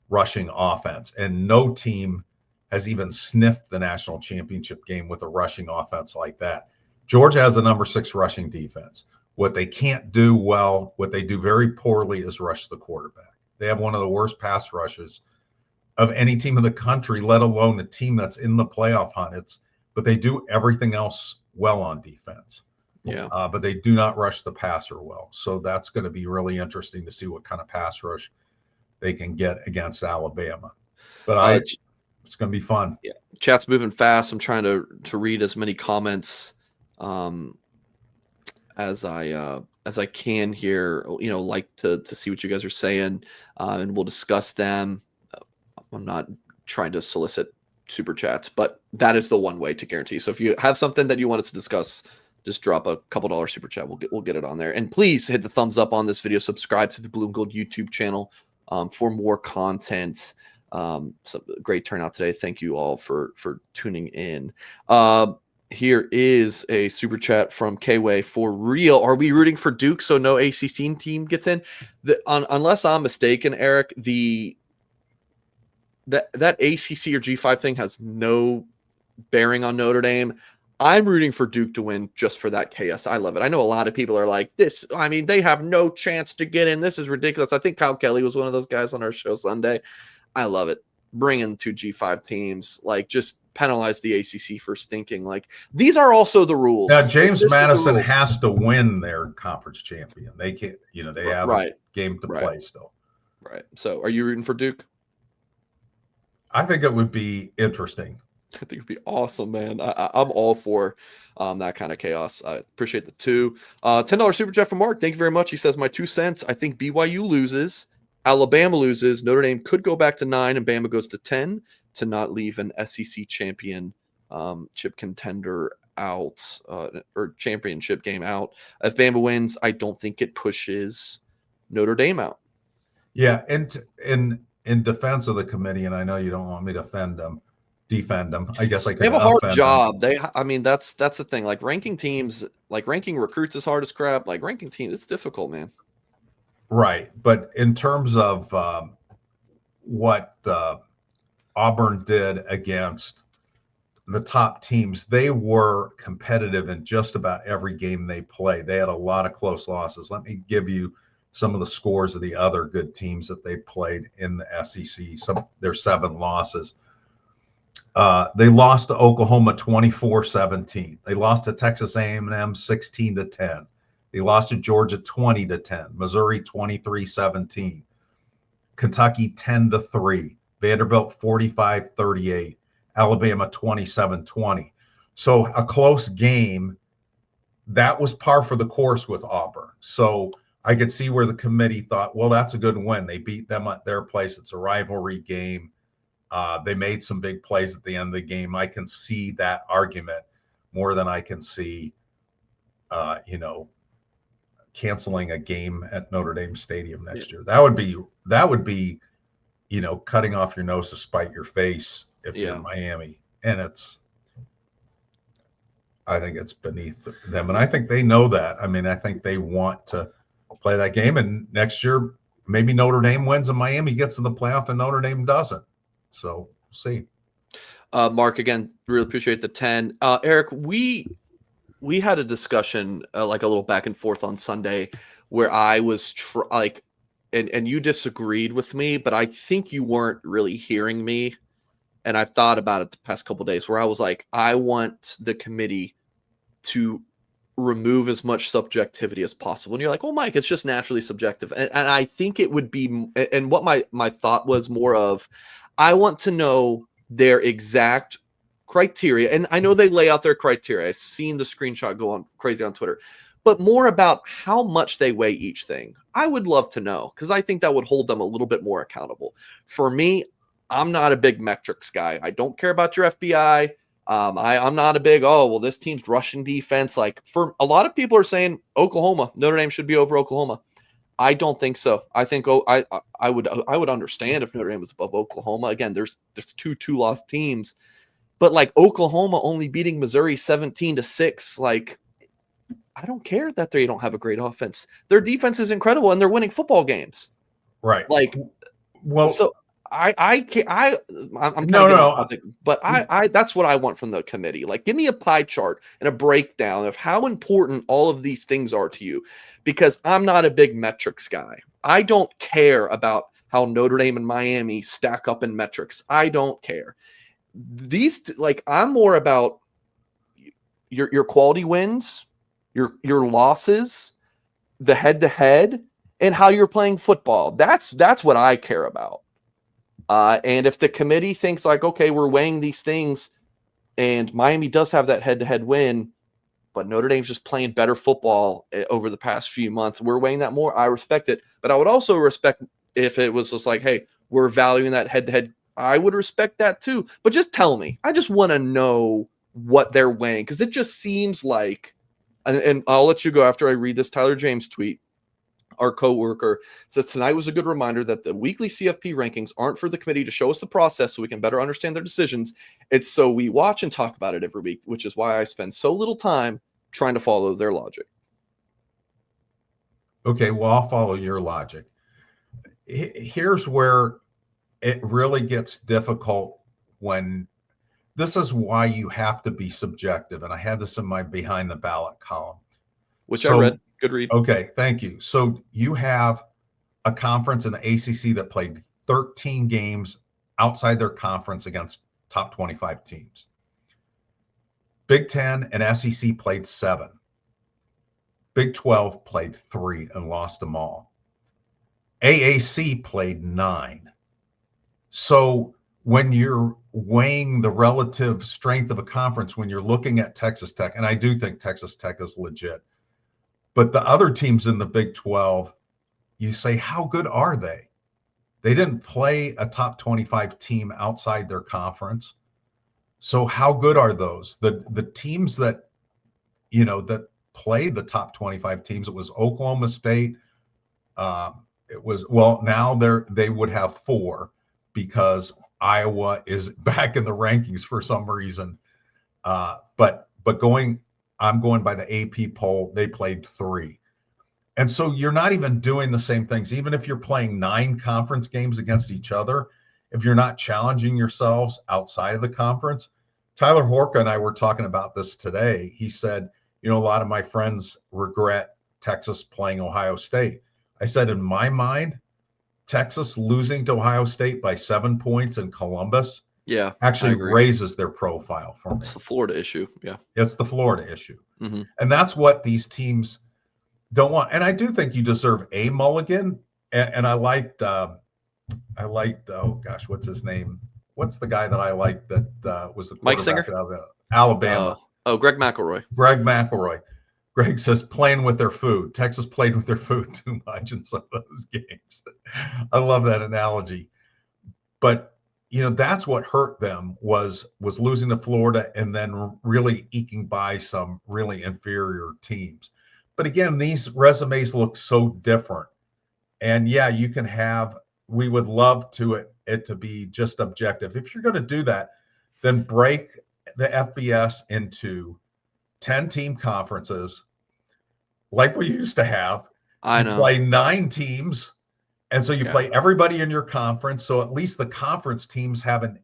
S2: rushing offense. And no team has even sniffed the national championship game with a rushing offense like that. Georgia has a number 6 rushing defense. What they can't do well, what they do very poorly is rush the quarterback. They have one of the worst pass rushes of any team in the country, let alone a team that's in the playoff hunt. But they do everything else well on defense.
S1: Yeah.
S2: But they do not rush the passer well. So that's going to be really interesting to see what kind of pass rush they can get against Alabama. But it's going to be fun.
S1: Yeah. Chat's moving fast. I'm trying to read as many comments as I can here. Like to see what you guys are saying, and we'll discuss them. I'm not trying to solicit super chats, but that is the one way to guarantee. So if you have something that you want us to discuss, just drop a couple $1 super chat. We'll get it on there. And please hit the thumbs up on this video. Subscribe to the Blue and Gold YouTube channel for more content. So great turnout today. Thank you all for tuning in. Here is a super chat from K-Way. For real, are we rooting for Duke so no ACC team gets in? Unless I'm mistaken, Eric, that ACC or G5 thing has no bearing on Notre Dame. I'm rooting for Duke to win just for that chaos. I love it. I know a lot of people are like, they have no chance to get in. This is ridiculous. I think Kyle Kelly was one of those guys on our show Sunday. I love it. Bring in 2 G5 teams. Just penalize the ACC for stinking. These are also the rules.
S2: Now, James Madison has to win their conference champion. They can't, they have a game to play still.
S1: Right. So are you rooting for Duke?
S2: I think it would be interesting.
S1: I think it'd be awesome, man. I'm all for that kind of chaos. I appreciate the 2. $10 super chat from Mark. Thank you very much. He says, my 2 cents. I think BYU loses. Alabama loses. Notre Dame could go back to 9 and Bama goes to 10 to not leave an SEC championship contender out or championship game out. If Bama wins, I don't think it pushes Notre Dame out.
S2: Yeah. And in defense of the committee, and I know you don't want me to defend them. I guess I could.
S1: They have a hard job. That's the thing. Ranking teams, ranking recruits is hard as crap. Ranking teams, it's difficult, man.
S2: Right, but in terms of what Auburn did against the top teams, they were competitive in just about every game they played. They had a lot of close losses. Let me give you some of the scores of the other good teams that they played in the SEC, their 7 losses. They lost to Oklahoma 24-17. They lost to Texas A&M 16-10. They lost to Georgia 20-10. Missouri 23-17. Kentucky 10-3. Vanderbilt 45-38. Alabama 27-20. So a close game. That was par for the course with Auburn. So I could see where the committee thought, well, that's a good win. They beat them at their place. It's a rivalry game. They made some big plays at the end of the game. I can see that argument more than I can see, canceling a game at Notre Dame Stadium next year. That would be, cutting off your nose to spite your face if you're in Miami. And I think it's beneath them. And I think they know that. I mean, I think they want to play that game. And next year, maybe Notre Dame wins and Miami gets in the playoff and Notre Dame doesn't. So we'll see.
S1: Mark, again, really appreciate the 10. Eric, we had a discussion, like a little back and forth on Sunday, where I was and you disagreed with me, but I think you weren't really hearing me. And I've thought about it the past couple of days, where I was like, I want the committee to remove as much subjectivity as possible. And you're like, well, Mike, it's just naturally subjective. And I think it would be, and what my thought was more of, I want to know their exact criteria. And I know they lay out their criteria. I've seen the screenshot go on crazy on Twitter, but more about how much they weigh each thing. I would love to know, because I think that would hold them a little bit more accountable. For me, I'm not a big metrics guy. I don't care about your FBI. I'm not a big, this team's rushing defense. Like, for a lot of people are saying Oklahoma, Notre Dame should be over Oklahoma. I don't think so. I think I would understand if Notre Dame was above Oklahoma. Again, there's 2-2-loss teams, but like Oklahoma only beating Missouri 17-6. Like, I don't care that they don't have a great offense. Their defense is incredible and they're winning football games.
S2: Right.
S1: Like,
S2: well,
S1: so I'm
S2: no.
S1: But I that's what I want from the committee. Like, give me a pie chart and a breakdown of how important all of these things are to you, because I'm not a big metrics guy. I don't care about how Notre Dame and Miami stack up in metrics. I don't care. I'm more about your quality wins, your losses, the head-to-head, and how you're playing football. That's what I care about. And if the committee thinks like, okay, we're weighing these things and Miami does have that head-to-head win, but Notre Dame's just playing better football over the past few months, we're weighing that more. I respect it. But I would also respect if it was just like, hey, we're valuing that head-to-head. I would respect that too. But just tell me. I just want to know what they're weighing, because it just seems like, and I'll let you go after I read this Tyler James tweet. Our coworker says, tonight was a good reminder that the weekly CFP rankings aren't for the committee to show us the process so we can better understand their decisions. It's so we watch and talk about it every week, which is why I spend so little time trying to follow their logic.
S2: Okay, well, I'll follow your logic. Here's where it really gets difficult when this is why you have to be subjective. And I had this in my behind the ballot column,
S1: which I read. Good read.
S2: Okay, thank you. So you have a conference in the ACC that played 13 games outside their conference against top 25 teams. Big Ten and SEC played 7. Big 12 played 3 and lost them all. AAC played 9. So when you're weighing the relative strength of a conference, when you're looking at Texas Tech, and I do think Texas Tech is legit, but the other teams in the Big 12, you say, how good are they? They didn't play a top 25 team outside their conference. So how good are those? The teams that, that played the top 25 teams, it was Oklahoma State. Now they would have 4 because Iowa is back in the rankings for some reason. But I'm going by the AP poll, they played 3. And so you're not even doing the same things. Even if you're playing 9 conference games against each other, if you're not challenging yourselves outside of the conference. Tyler Horka and I were talking about this today. He said, a lot of my friends regret Texas playing Ohio State. I said, in my mind, Texas losing to Ohio State by 7 points in Columbus
S1: Yeah, I
S2: actually
S1: agree.
S2: raises their profile for me.
S1: It's the Florida issue. Yeah.
S2: It's the Florida issue.
S1: Mm-hmm.
S2: And that's what these teams don't want. And I do think you deserve a mulligan. And I liked, oh gosh, what's his name? What's the guy that I liked that was the
S1: Mike
S2: quarterback
S1: Singer?
S2: of Alabama?
S1: Greg McElroy.
S2: Greg McElroy. Greg says playing with their food. Texas played with their food too much in some of those games. I love that analogy. But that's what hurt them was losing to Florida and then really eking by some really inferior teams. But again, these resumes look so different. And yeah, you can have. We would love it to be just objective. If you're going to do that, then break the FBS into 10-team conferences, like we used to have.
S1: I know.
S2: Play 9 teams. And so you play everybody in your conference. So at least the conference teams have an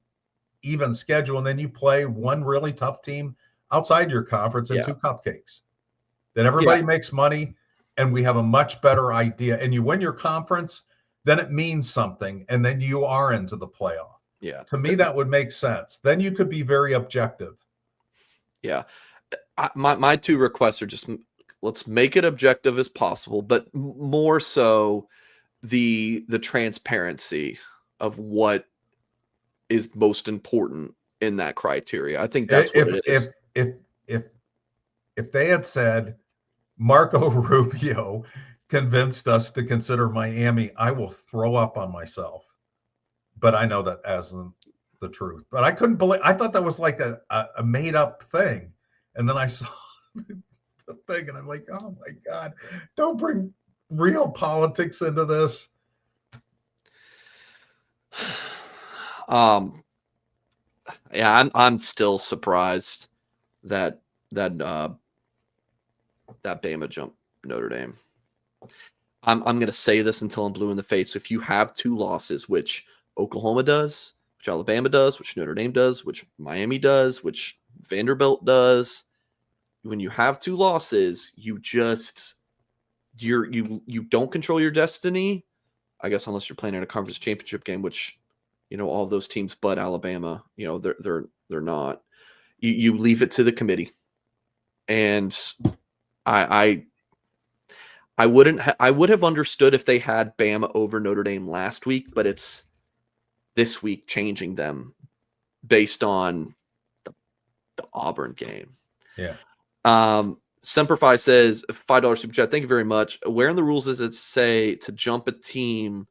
S2: even schedule. And then you play one really tough team outside your conference and 2 cupcakes. Then everybody makes money and we have a much better idea. And you win your conference, then it means something. And then you are into the playoff.
S1: Yeah.
S2: To me, that would make sense. Then you could be very objective.
S1: Yeah. My 2 requests are just let's make it objective as possible, but more so the transparency of what is most important in that criteria. I think that's what it is.
S2: If they had said Marco Rubio convinced us to consider Miami, I will throw up on myself. But I know that isn't the truth. But I couldn't believe. I thought that was like a made up thing, and then I saw the thing, and I'm like, oh my God, don't bring real politics into this.
S1: Yeah, I'm still surprised that Bama jumped Notre Dame. I'm going to say this until I'm blue in the face. If you have 2 losses, which Oklahoma does, which Alabama does, which Notre Dame does, which Miami does, which Vanderbilt does, when you have 2 losses, you don't control your destiny, I guess, unless you're playing in a conference championship game, which all those teams but Alabama, they're not. You leave it to the committee, and I would have understood if they had Bama over Notre Dame last week, but it's this week changing them based on the Auburn game.
S2: Yeah.
S1: Semperfi says $5 super chat. Thank you very much. Where in the rules does it say to jump a team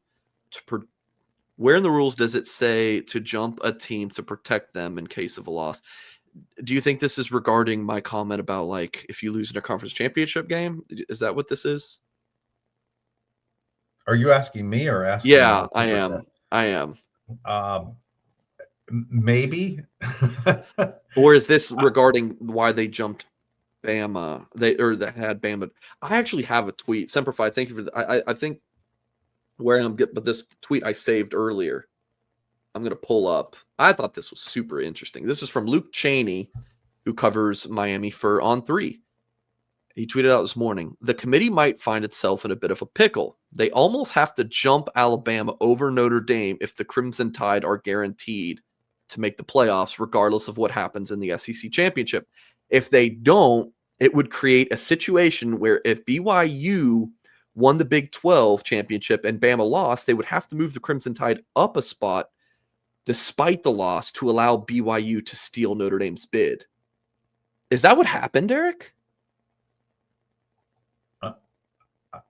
S1: where in the rules does it say to jump a team to protect them in case of a loss? Do you think this is regarding my comment about like if you lose in a conference championship game? Is that what this is?
S2: Are you asking me or asking?
S1: Yeah, I am.
S2: Maybe.
S1: Or is this regarding why they jumped Bama? They had Bama. I actually have a tweet. Semperfi, thank you for I think where I'm getting, but this tweet I saved earlier, I'm going to pull up. I thought this was super interesting. This is from Luke Cheney, who covers Miami for On3. He tweeted out this morning, the committee might find itself in a bit of a pickle. They almost have to jump Alabama over Notre Dame if the Crimson Tide are guaranteed to make the playoffs, regardless of what happens in the SEC championship. If they don't, it would create a situation where if BYU won the Big 12 championship and Bama lost, they would have to move the Crimson Tide up a spot despite the loss to allow BYU to steal Notre Dame's bid. Is that what happened, Eric?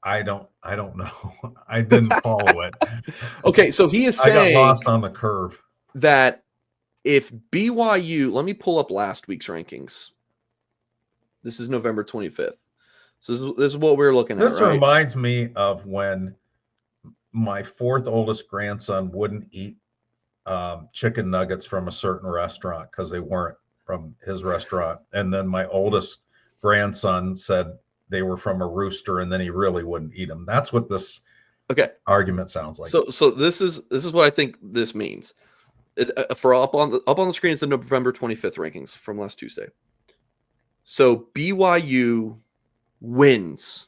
S2: I don't know. I didn't follow it.
S1: Okay, so he is saying
S2: I got lost on the curve.
S1: That if BYU, let me pull up last week's rankings. This is November 25th. So this is what we're looking at.
S2: This
S1: right?
S2: reminds me of when my 4th oldest grandson wouldn't eat chicken nuggets from a certain restaurant because they weren't from his restaurant. And then my oldest grandson said they were from a rooster, and then he really wouldn't eat them. That's what this argument sounds like.
S1: So this is what I think this means. For up on the screen is the November 25th rankings from last Tuesday. So BYU wins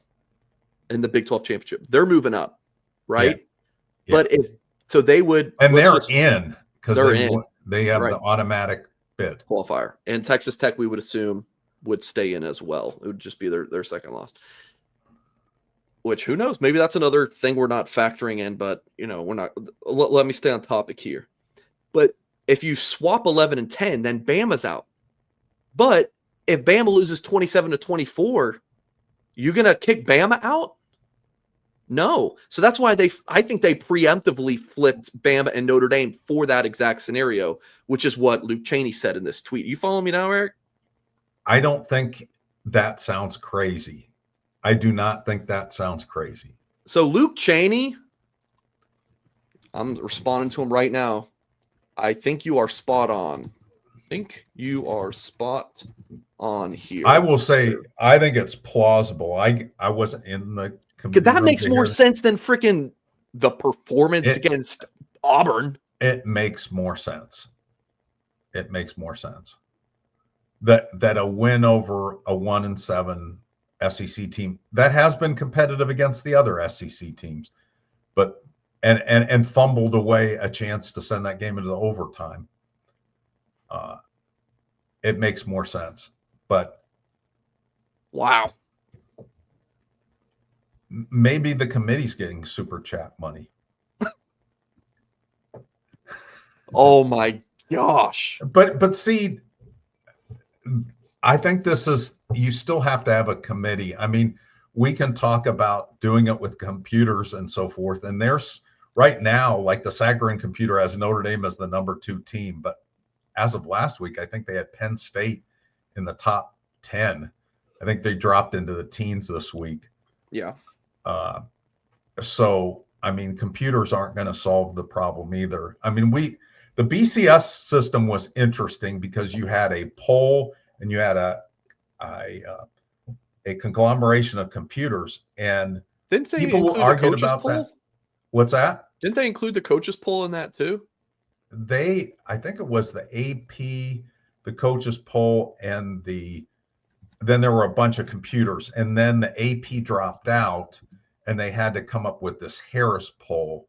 S1: in the Big 12 championship. They're moving up, right?
S2: Yeah.
S1: But if so, they would,
S2: and they're in because
S1: they're in.
S2: they have
S1: Right.
S2: the automatic bid
S1: qualifier, and Texas Tech, we would assume, would stay in as well. It would just be their second loss. Which, who knows? Maybe that's another thing we're not factoring in, but we're not. Let me stay on topic here. But if you swap 11 and 10, then Bama's out. But if Bama loses 27-24, you gonna kick Bama out? No. So that's why I think they preemptively flipped Bama and Notre Dame for that exact scenario, which is what Luke Chaney said in this tweet. You follow me now, Eric?
S2: I don't think that sounds crazy. I do not think that sounds crazy.
S1: So Luke Chaney, I'm responding to him right now. I think you are spot on. Here.
S2: I will say, I think it's plausible. I wasn't in the committee.
S1: That makes more sense than freaking the performance against Auburn.
S2: It makes more sense. It makes more sense that a win over a 1-7 SEC team that has been competitive against the other SEC teams, but and fumbled away a chance to send that game into the overtime. It makes more sense. But
S1: wow,
S2: maybe the committee's getting super chat money.
S1: Oh my gosh.
S2: But see, I think you still have to have a committee. I mean, we can talk about doing it with computers and so forth. And there's right now, like the Sagarin computer has Notre Dame as the number 2 team. But as of last week, I think they had Penn State in the top 10. I think they dropped into the teens this week.
S1: Yeah.
S2: So, I mean, computers aren't going to solve the problem either. I mean, the BCS system was interesting because you had a poll and you had a conglomeration of computers, and
S1: didn't they
S2: people argued about
S1: poll?
S2: that. What's that?
S1: Didn't they include the coaches poll in that too?
S2: I think it was the AP, the coaches poll, and then there were a bunch of computers, and then the AP dropped out, and they had to come up with this Harris poll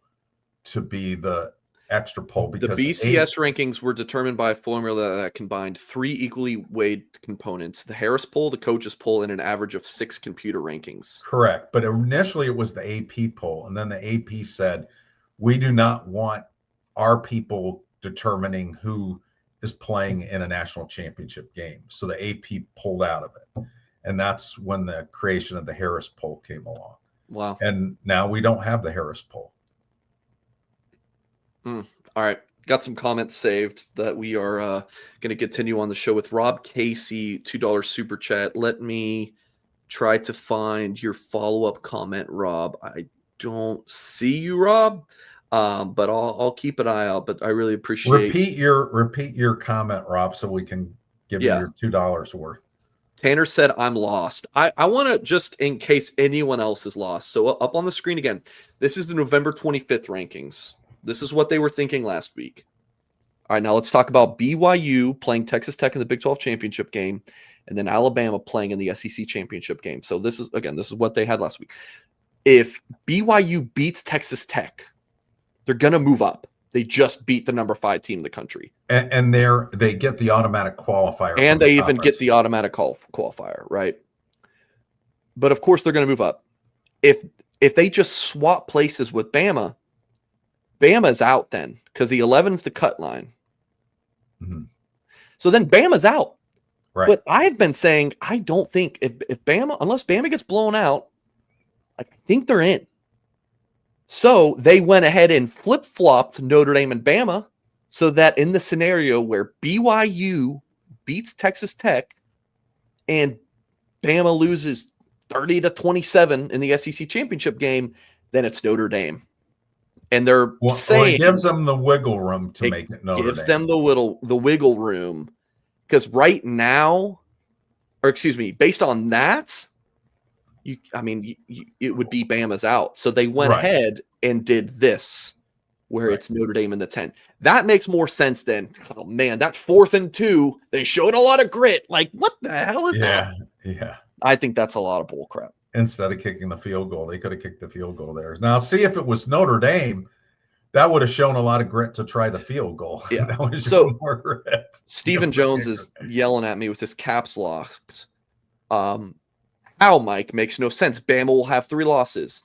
S2: to be the extra poll because
S1: the BCS rankings were determined by a formula that combined 3 equally weighed components: the Harris poll, the coaches poll, and an average of 6 computer rankings.
S2: Correct. But initially it was the AP poll, and then the AP said, we do not want our people determining who is playing in a national championship game. So the AP pulled out of it. And that's when the creation of the Harris poll came along.
S1: Wow.
S2: And now we don't have the Harris poll.
S1: All right. Got some comments saved that we are going to continue on the show with. Rob Casey, $2 super chat. Let me try to find your follow-up comment, Rob. I don't see you, Rob, but I'll keep an eye out. But I really appreciate
S2: repeat your comment, Rob, so we can give you your $2 worth.
S1: Tanner said, I'm lost. I want to, just in case anyone else is lost. So up on the screen again, this is the November 25th rankings. This is what they were thinking last week. All right, now let's talk about BYU playing Texas Tech in the Big 12 championship game, and then Alabama playing in the SEC championship game. So this is what they had last week. If BYU beats Texas Tech, they're going to move up. They just beat the number 5 team in the country.
S2: And they get the automatic qualifier.
S1: And they even get the automatic qualifier, right? But of course they're going to move up. If they just swap places with Bama, Bama's out then, because the 11's the cut line.
S2: Mm-hmm.
S1: So then Bama's out.
S2: Right.
S1: But I've been saying, I don't think if Bama, unless Bama gets blown out, I think they're in. So they went ahead and flip-flopped Notre Dame and Bama so that in the scenario where BYU beats Texas Tech and Bama loses 30-27 in the SEC championship game, then it's Notre Dame. And they're saying
S2: it gives them the wiggle room to make it Notre Dame.
S1: Gives them the wiggle room. Because right now, based on that, it would be Bama's out. So they went ahead and did this, where it's Notre Dame in the 10. That makes more sense than, oh man, that 4th and 2, they showed a lot of grit. Like, what the hell is that?
S2: Yeah.
S1: I think that's a lot of bull crap.
S2: instead of kicking the field goal. They could have kicked the field goal there. Now, see, if it was Notre Dame, that would have shown a lot of grit to try the field goal.
S1: Yeah.
S2: That would have
S1: So,
S2: shown more grit.
S1: Stephen Jones is yelling at me with his caps locks. How, Mike? Makes no sense. Bama will have 3 losses.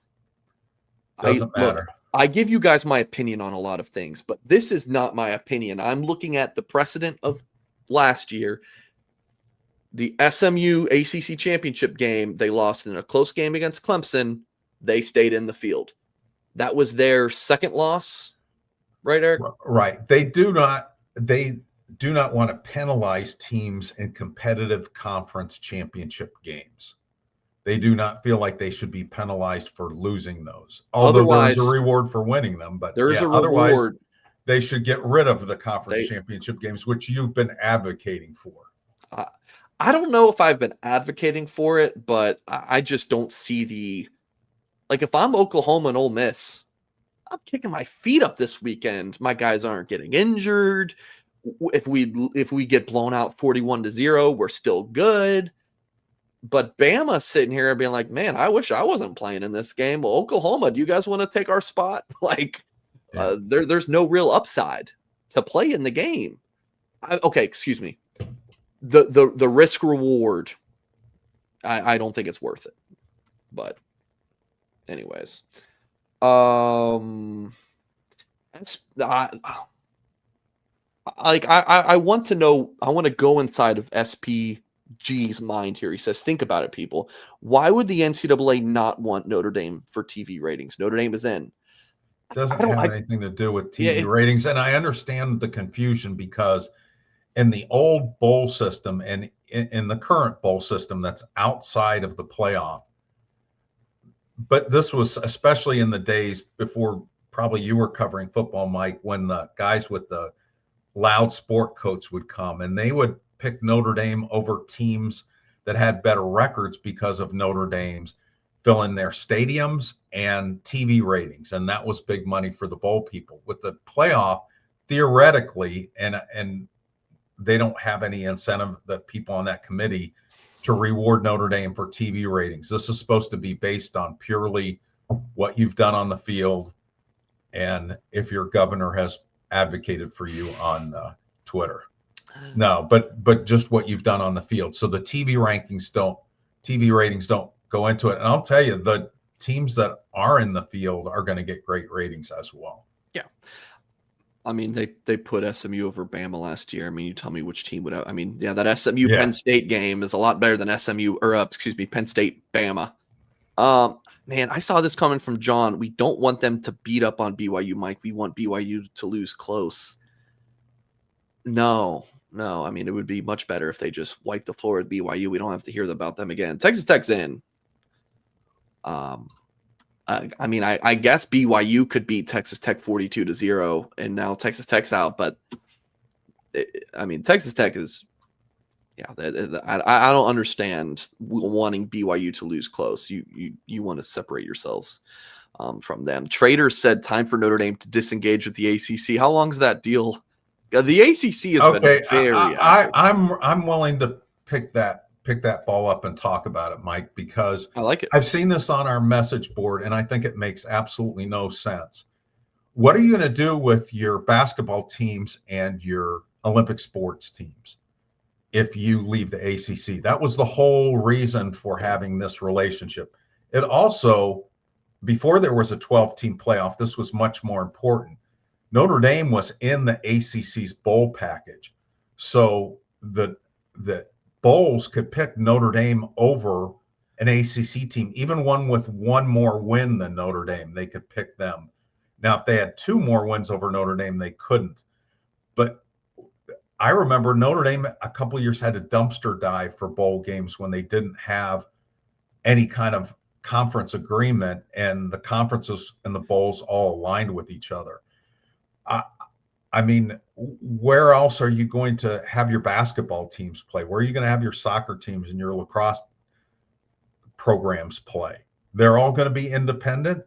S2: Doesn't matter.
S1: Look, I give you guys my opinion on a lot of things, but this is not my opinion. I'm looking at the precedent of last year. The SMU ACC championship game, they lost in a close game against Clemson. They stayed in the field. That was their second loss, right, Eric?
S2: Right. They do not want to penalize teams in competitive conference championship games. They do not feel like they should be penalized for losing those. Although there's a reward for winning them, but
S1: there's a
S2: otherwise
S1: reward.
S2: They should get rid of the conference championship games, which you've been advocating for.
S1: I don't know if I've been advocating for it, but I just don't see if I'm Oklahoma and Ole Miss, I'm kicking my feet up this weekend. My guys aren't getting injured. If we get blown out 41-0, we're still good. But Bama's sitting here and being like, man, I wish I wasn't playing in this game. Well, Oklahoma, do you guys want to take our spot? There's no real upside to play in the game. Okay, excuse me. The risk reward, I don't think it's worth it. But anyways, I want to know. I want to go inside of SPG's mind here. He says, think about it, people. Why would the NCAA not want Notre Dame for TV ratings? Notre Dame is in.
S2: Doesn't have anything to do with TV ratings. And I understand the confusion because in the old bowl system and in the current bowl system that's outside of the playoff, but this was especially in the days before probably you were covering football, Mike, when the guys with the loud sport coats would come and they would pick Notre Dame over teams that had better records because of Notre Dame's filling their stadiums and TV ratings. And that was big money for the bowl people. With the playoff, theoretically, and they don't have any incentive, the people on that committee, to reward Notre Dame for TV ratings. This is supposed to be based on purely what you've done on the field and if your governor has advocated for you on Twitter. No, but just what you've done on the field. So the TV ratings don't go into it. And I'll tell you, the teams that are in the field are going to get great ratings as well.
S1: Yeah. I mean, they put SMU over Bama last year. I mean, you tell me which team would have. I mean, that SMU Penn State game is a lot better than Penn State Bama. Man, I saw this coming from John. We don't want them to beat up on BYU, Mike. We want BYU to lose close. No. I mean, it would be much better if they just wipe the floor with BYU. We don't have to hear about them again. Texas Tech's in. I mean, I guess BYU could beat Texas Tech 42-0, and now Texas Tech's out. But Texas Tech is, I don't understand wanting BYU to lose close. You want to separate yourselves from them. Trader said time for Notre Dame to disengage with the ACC. How long is that deal? The ACC has been very.
S2: I'm willing to pick that ball up and talk about it, Mike, because
S1: I like it.
S2: I've seen this on our message board, and I think it makes absolutely no sense. What are you going to do with your basketball teams and your Olympic sports teams if you leave the ACC? That was the whole reason for having this relationship. It also, before there was a 12-team playoff, this was much more important. Notre Dame was in the ACC's bowl package. So the bowls could pick Notre Dame over an ACC team, even one with one more win than Notre Dame. They could pick them. Now, if they had 2 more wins over Notre Dame, they couldn't. But I remember Notre Dame a couple of years had a dumpster dive for bowl games when they didn't have any kind of conference agreement, and the conferences and the bowls all aligned with each other. I mean, where else are you going to have your basketball teams play? Where are you going to have your soccer teams and your lacrosse programs play? They're all going to be independent.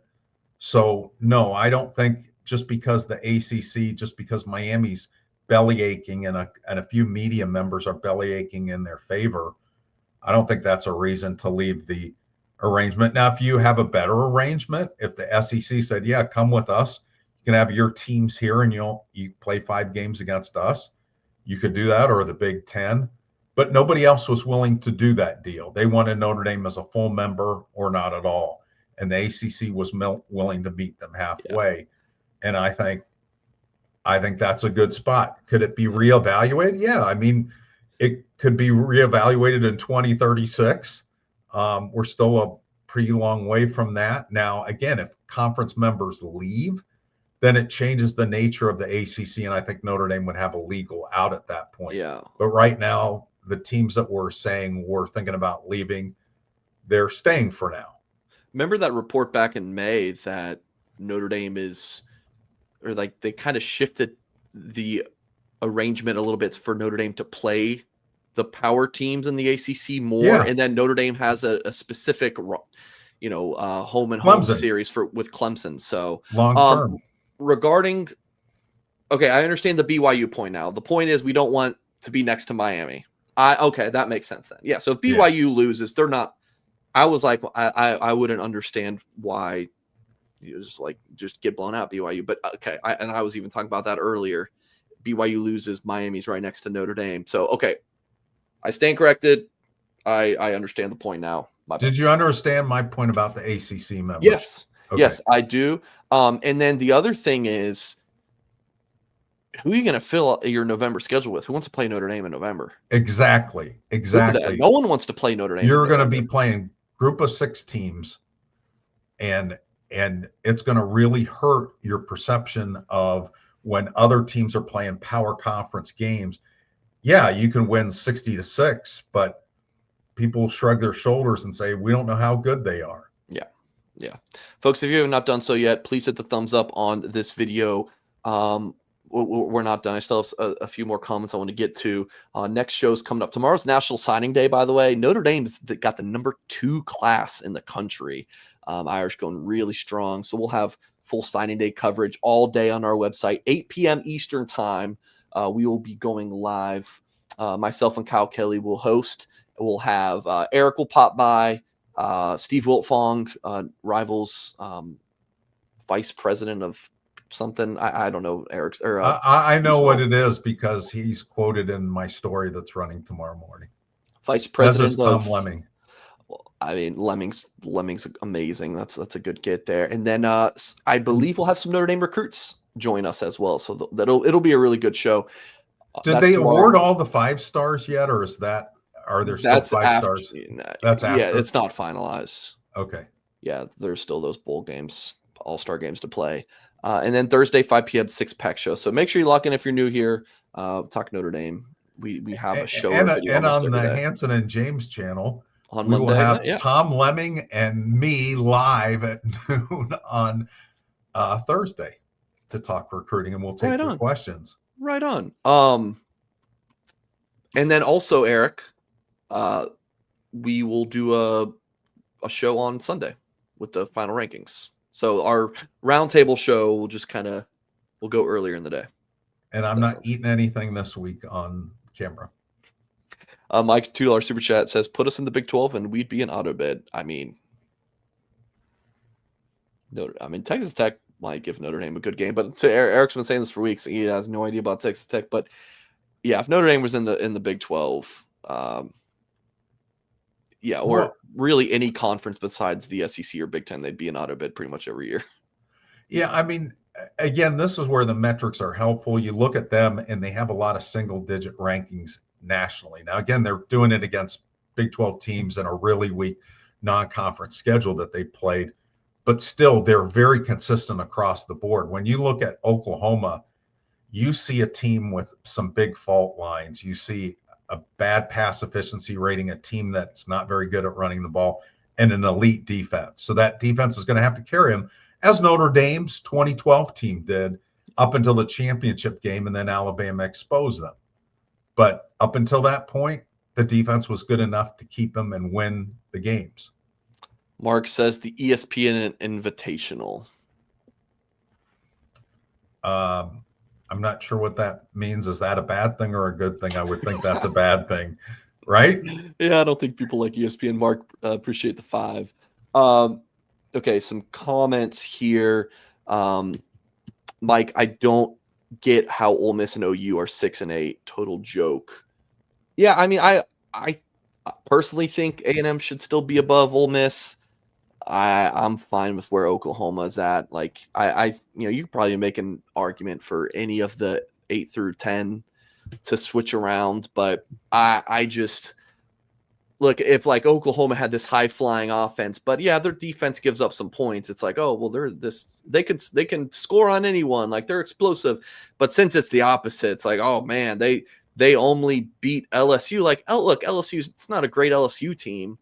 S2: So, no, I don't think just because the ACC, just because Miami's belly aching and a few media members are belly aching in their favor, I don't think that's a reason to leave the arrangement. Now, if you have a better arrangement, if the SEC said, yeah, come with us, you can have your teams here and you play 5 games against us, you could do that, or the Big Ten. But nobody else was willing to do that deal. They wanted Notre Dame as a full member or not at all. And the ACC was willing to meet them halfway. Yeah. And I think that's a good spot. Could it be reevaluated? Yeah. I mean, it could be reevaluated in 2036. We're still a pretty long way from that. Now, again, if conference members leave, then it changes the nature of the ACC, and I think Notre Dame would have a legal out at that point.
S1: Yeah.
S2: But right now, the teams that we're saying we're thinking about leaving, they're staying for now.
S1: Remember that report back in May that Notre Dame they kind of shifted the arrangement a little bit for Notre Dame to play the power teams in the ACC more, yeah. And then Notre Dame has a specific, home and home series with Clemson. So
S2: long term.
S1: Regarding, okay, I understand the BYU point now. The point is we don't want to be next to Miami. Okay, that makes sense then. Yeah. So if BYU loses, they're not. I was like, I wouldn't understand why you just get blown out BYU. But okay, I was even talking about that earlier. BYU loses, Miami's right next to Notre Dame. So okay, I stand corrected. I understand the point now.
S2: Did you understand my point about the ACC members?
S1: Yes. Okay. Yes, I do. And then the other thing is, who are you going to fill your November schedule with? Who wants to play Notre Dame in November?
S2: Exactly.
S1: No one wants to play Notre Dame.
S2: You're going to be playing group of 6 teams, and it's going to really hurt your perception of when other teams are playing power conference games. Yeah, you can win 60-6, but people shrug their shoulders and say, we don't know how good they are.
S1: Yeah. Folks, if you have not done so yet, please hit the thumbs up on this video. We're not done. I still have a few more comments I want to get to. Next show's coming up. Tomorrow's National Signing Day, by the way. Notre Dame's got the number 2 class in the country. Irish going really strong. So we'll have full signing day coverage all day on our website, 8 p.m. Eastern time. We will be going live. Myself and Kyle Kelly will host. We'll have Eric will pop by. Steve Wiltfong, Rivals vice president of something. I don't know Eric's.
S2: I know what it is because he's quoted in my story that's running tomorrow morning.
S1: Vice president
S2: of Tom Lemming.
S1: I mean, Lemming's amazing. That's a good get there. And then I believe we'll have some Notre Dame recruits join us as well. So it'll be a really good show.
S2: Did they award all the 5 stars yet, or is that? Are there still 5 stars? That's after.
S1: Yeah, it's not finalized.
S2: Okay.
S1: Yeah, there's still those bowl games, all-star games to play. And then Thursday, 5 p.m., 6-pack show. So make sure you lock in if you're new here. Talk Notre Dame. We have a show.
S2: And on the Hansen and James channel, on Monday, we will have Tom Lemming and me live at noon on Thursday to talk recruiting, and we'll take your questions.
S1: Right on. And then also, Eric, we will do a show on Sunday with the final rankings. So our roundtable show will just we'll go earlier in the day.
S2: And I'm not eating anything this week on camera.
S1: Mike, $2 super chat says, put us in the Big 12 and we'd be an auto bid. I mean, Texas Tech might give Notre Dame a good game, but Eric's been saying this for weeks. He has no idea about Texas Tech, but yeah, if Notre Dame was in the Big 12, or really any conference besides the SEC or Big Ten, they'd be an auto bid pretty much every year.
S2: Yeah, I mean, again, this is where the metrics are helpful. You look at them, and they have a lot of single-digit rankings nationally. Now, again, they're doing it against Big 12 teams in a really weak non-conference schedule that they played, but still, they're very consistent across the board. When you look at Oklahoma, you see a team with some big fault lines. You see a bad pass efficiency rating, a team that's not very good at running the ball, and an elite defense. So that defense is going to have to carry them, as Notre Dame's 2012 team did up until the championship game, and then Alabama exposed them. But up until that point, the defense was good enough to keep them and win the games.
S1: Mark says the ESPN Invitational.
S2: I'm not sure what that means. Is that a bad thing or a good thing? I would think that's a bad thing, right?
S1: Yeah, I don't think people like ESPN. Mark, appreciate the 5. Okay, some comments here. Mike, I don't get how Ole Miss and OU are 6-8. Total joke. Yeah, I mean, I personally think A&M should still be above Ole Miss. I'm fine with where Oklahoma is at. Like, you could probably make an argument for any of the 8 through 10 to switch around, but I just look, if like Oklahoma had this high flying offense, but yeah, their defense gives up some points. It's like, oh well, they can score on anyone, like they're explosive. But since it's the opposite, it's like, oh man, they only beat LSU. Like, oh look, LSU, it's not a great LSU team,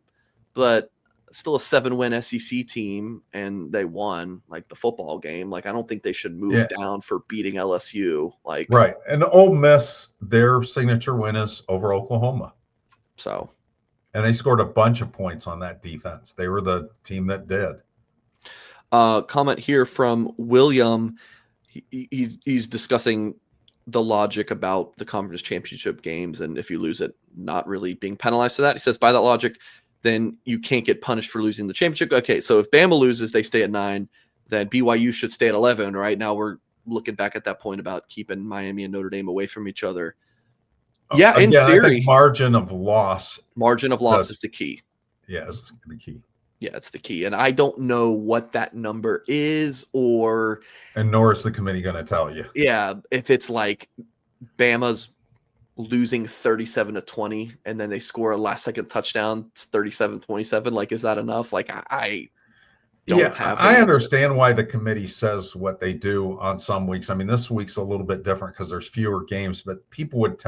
S1: but still a 7-win SEC team, and they won like the football game. Like, I don't think they should move down for beating LSU. Like,
S2: right. And Ole Miss, their signature win is over Oklahoma.
S1: So.
S2: And they scored a bunch of points on that defense. They were the team that did.
S1: Comment here from William. He's discussing the logic about the conference championship games, and if you lose it, not really being penalized for that. He says, by that logic, then you can't get punished for losing the championship. Okay, so if Bama loses, they stay at 9. Then BYU should stay at 11. Right now, we're looking back at that point about keeping Miami and Notre Dame away from each other. Yeah,
S2: again,
S1: in theory,
S2: I think margin of loss
S1: is the key.
S2: Yeah, it's the key.
S1: Yeah, it's the key. And I don't know what that number is,
S2: and nor is the committee going to tell you.
S1: Yeah, if it's like Bama's losing 37-20 and then they score a last second touchdown, it's 37-27. Like, is that enough? Like, I don't have
S2: I understand why the committee says what they do on some weeks. I mean, this week's a little bit different because there's fewer games, but people would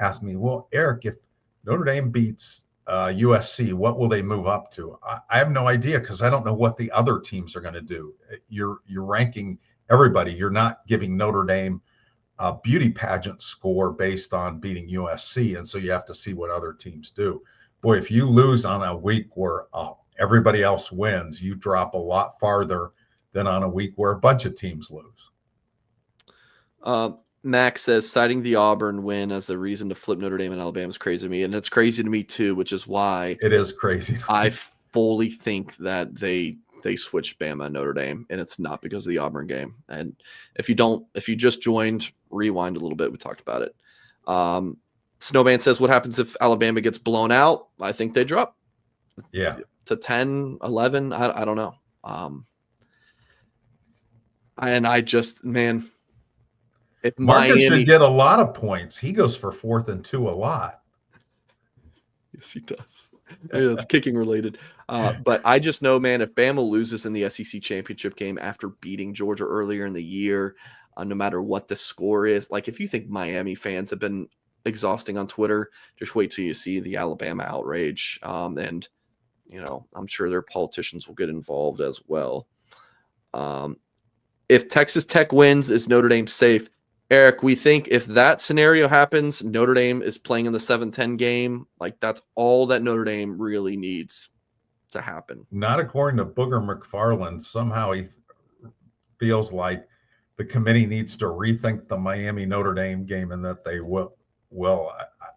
S2: ask me, well, Eric, if Notre Dame beats USC, what will they move up to? I have no idea because I don't know what the other teams are going to do. You're ranking everybody. You're not giving Notre Dame a beauty pageant score based on beating USC, and so you have to see what other teams do. Boy, if you lose on a week where everybody else wins, you drop a lot farther than on a week where a bunch of teams lose.
S1: Max says, citing the Auburn win as the reason to flip Notre Dame and Alabama is crazy to me. And it's crazy to me too, which is why
S2: it is crazy.
S1: I fully think that they switched Bama and Notre Dame, and it's not because of the Auburn game. And if you just joined, rewind a little bit. We talked about it. Snowman says, what happens if Alabama gets blown out? I think they drop.
S2: Yeah.
S1: To 10, 11. I don't know. And I just, man, if
S2: Marcus
S1: Miami
S2: should get a lot of points. He goes for 4th and 2 a lot.
S1: Yes, he does. It's kicking related. But I just know, man, if Bama loses in the SEC championship game after beating Georgia earlier in the year, no matter what the score is, like if you think Miami fans have been exhausting on Twitter, just wait till you see the Alabama outrage. And, I'm sure their politicians will get involved as well. If Texas Tech wins, is Notre Dame safe? Eric, we think if that scenario happens, Notre Dame is playing in the 7-10 game. Like, that's all that Notre Dame really needs to happen. Not
S2: according to Booger McFarland. Somehow he feels like the committee needs to rethink the Miami Notre Dame game and that they will.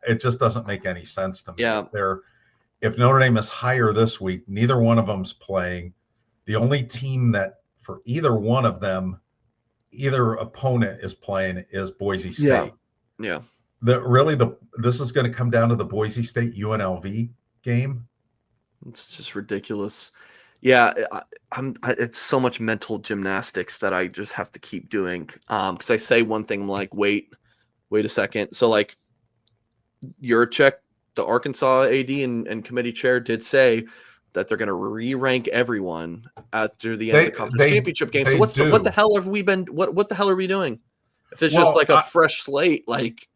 S2: It just doesn't make any sense to me.
S1: Yeah.
S2: If Notre Dame is higher this week, neither one of them's playing. The only team that for either one of them, either opponent is playing is Boise State.
S1: Yeah.
S2: This is going to come down to the Boise State UNLV game.
S1: It's just ridiculous. Yeah, it's so much mental gymnastics that I just have to keep doing. Because I say one thing, I'm like, wait a second. So like, Yurchek, the Arkansas AD and committee chair, did say that they're going to re-rank everyone after the end of the conference championship game. So what the hell have we been? What the hell are we doing? If it's just like a fresh slate, like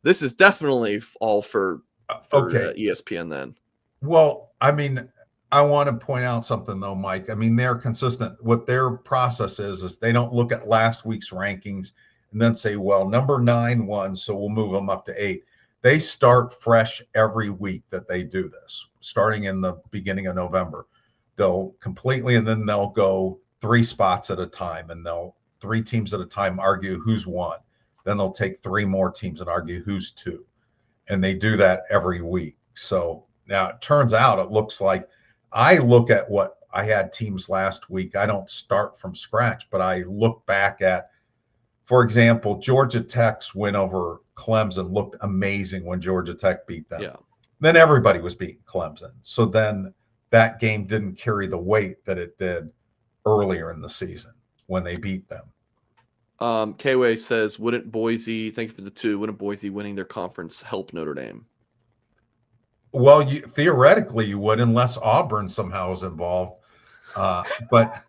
S1: this is definitely all for ESPN then.
S2: Well, I mean, I want to point out something though, Mike. I mean, they're consistent. What their process is they don't look at last week's rankings and then say, well, number 9 won, so we'll move them up to 8. They start fresh every week that they do this, starting in the beginning of November. They'll completely, and then they'll go 3 spots at a time, and they'll 3 teams at a time argue who's won. Then they'll take 3 more teams and argue who's 2. And they do that every week. So now it turns out, it looks like I look at what I had teams last week. I don't start from scratch, but I look back at, for example, Georgia Tech's win over Clemson looked amazing when Georgia Tech beat them.
S1: Yeah.
S2: Then everybody was beating Clemson. So then that game didn't carry the weight that it did earlier in the season when they beat them.
S1: K-Way says, wouldn't Boise, thank you for the 2, wouldn't Boise winning their conference help Notre Dame?
S2: Well, theoretically you would, unless Auburn somehow is involved. But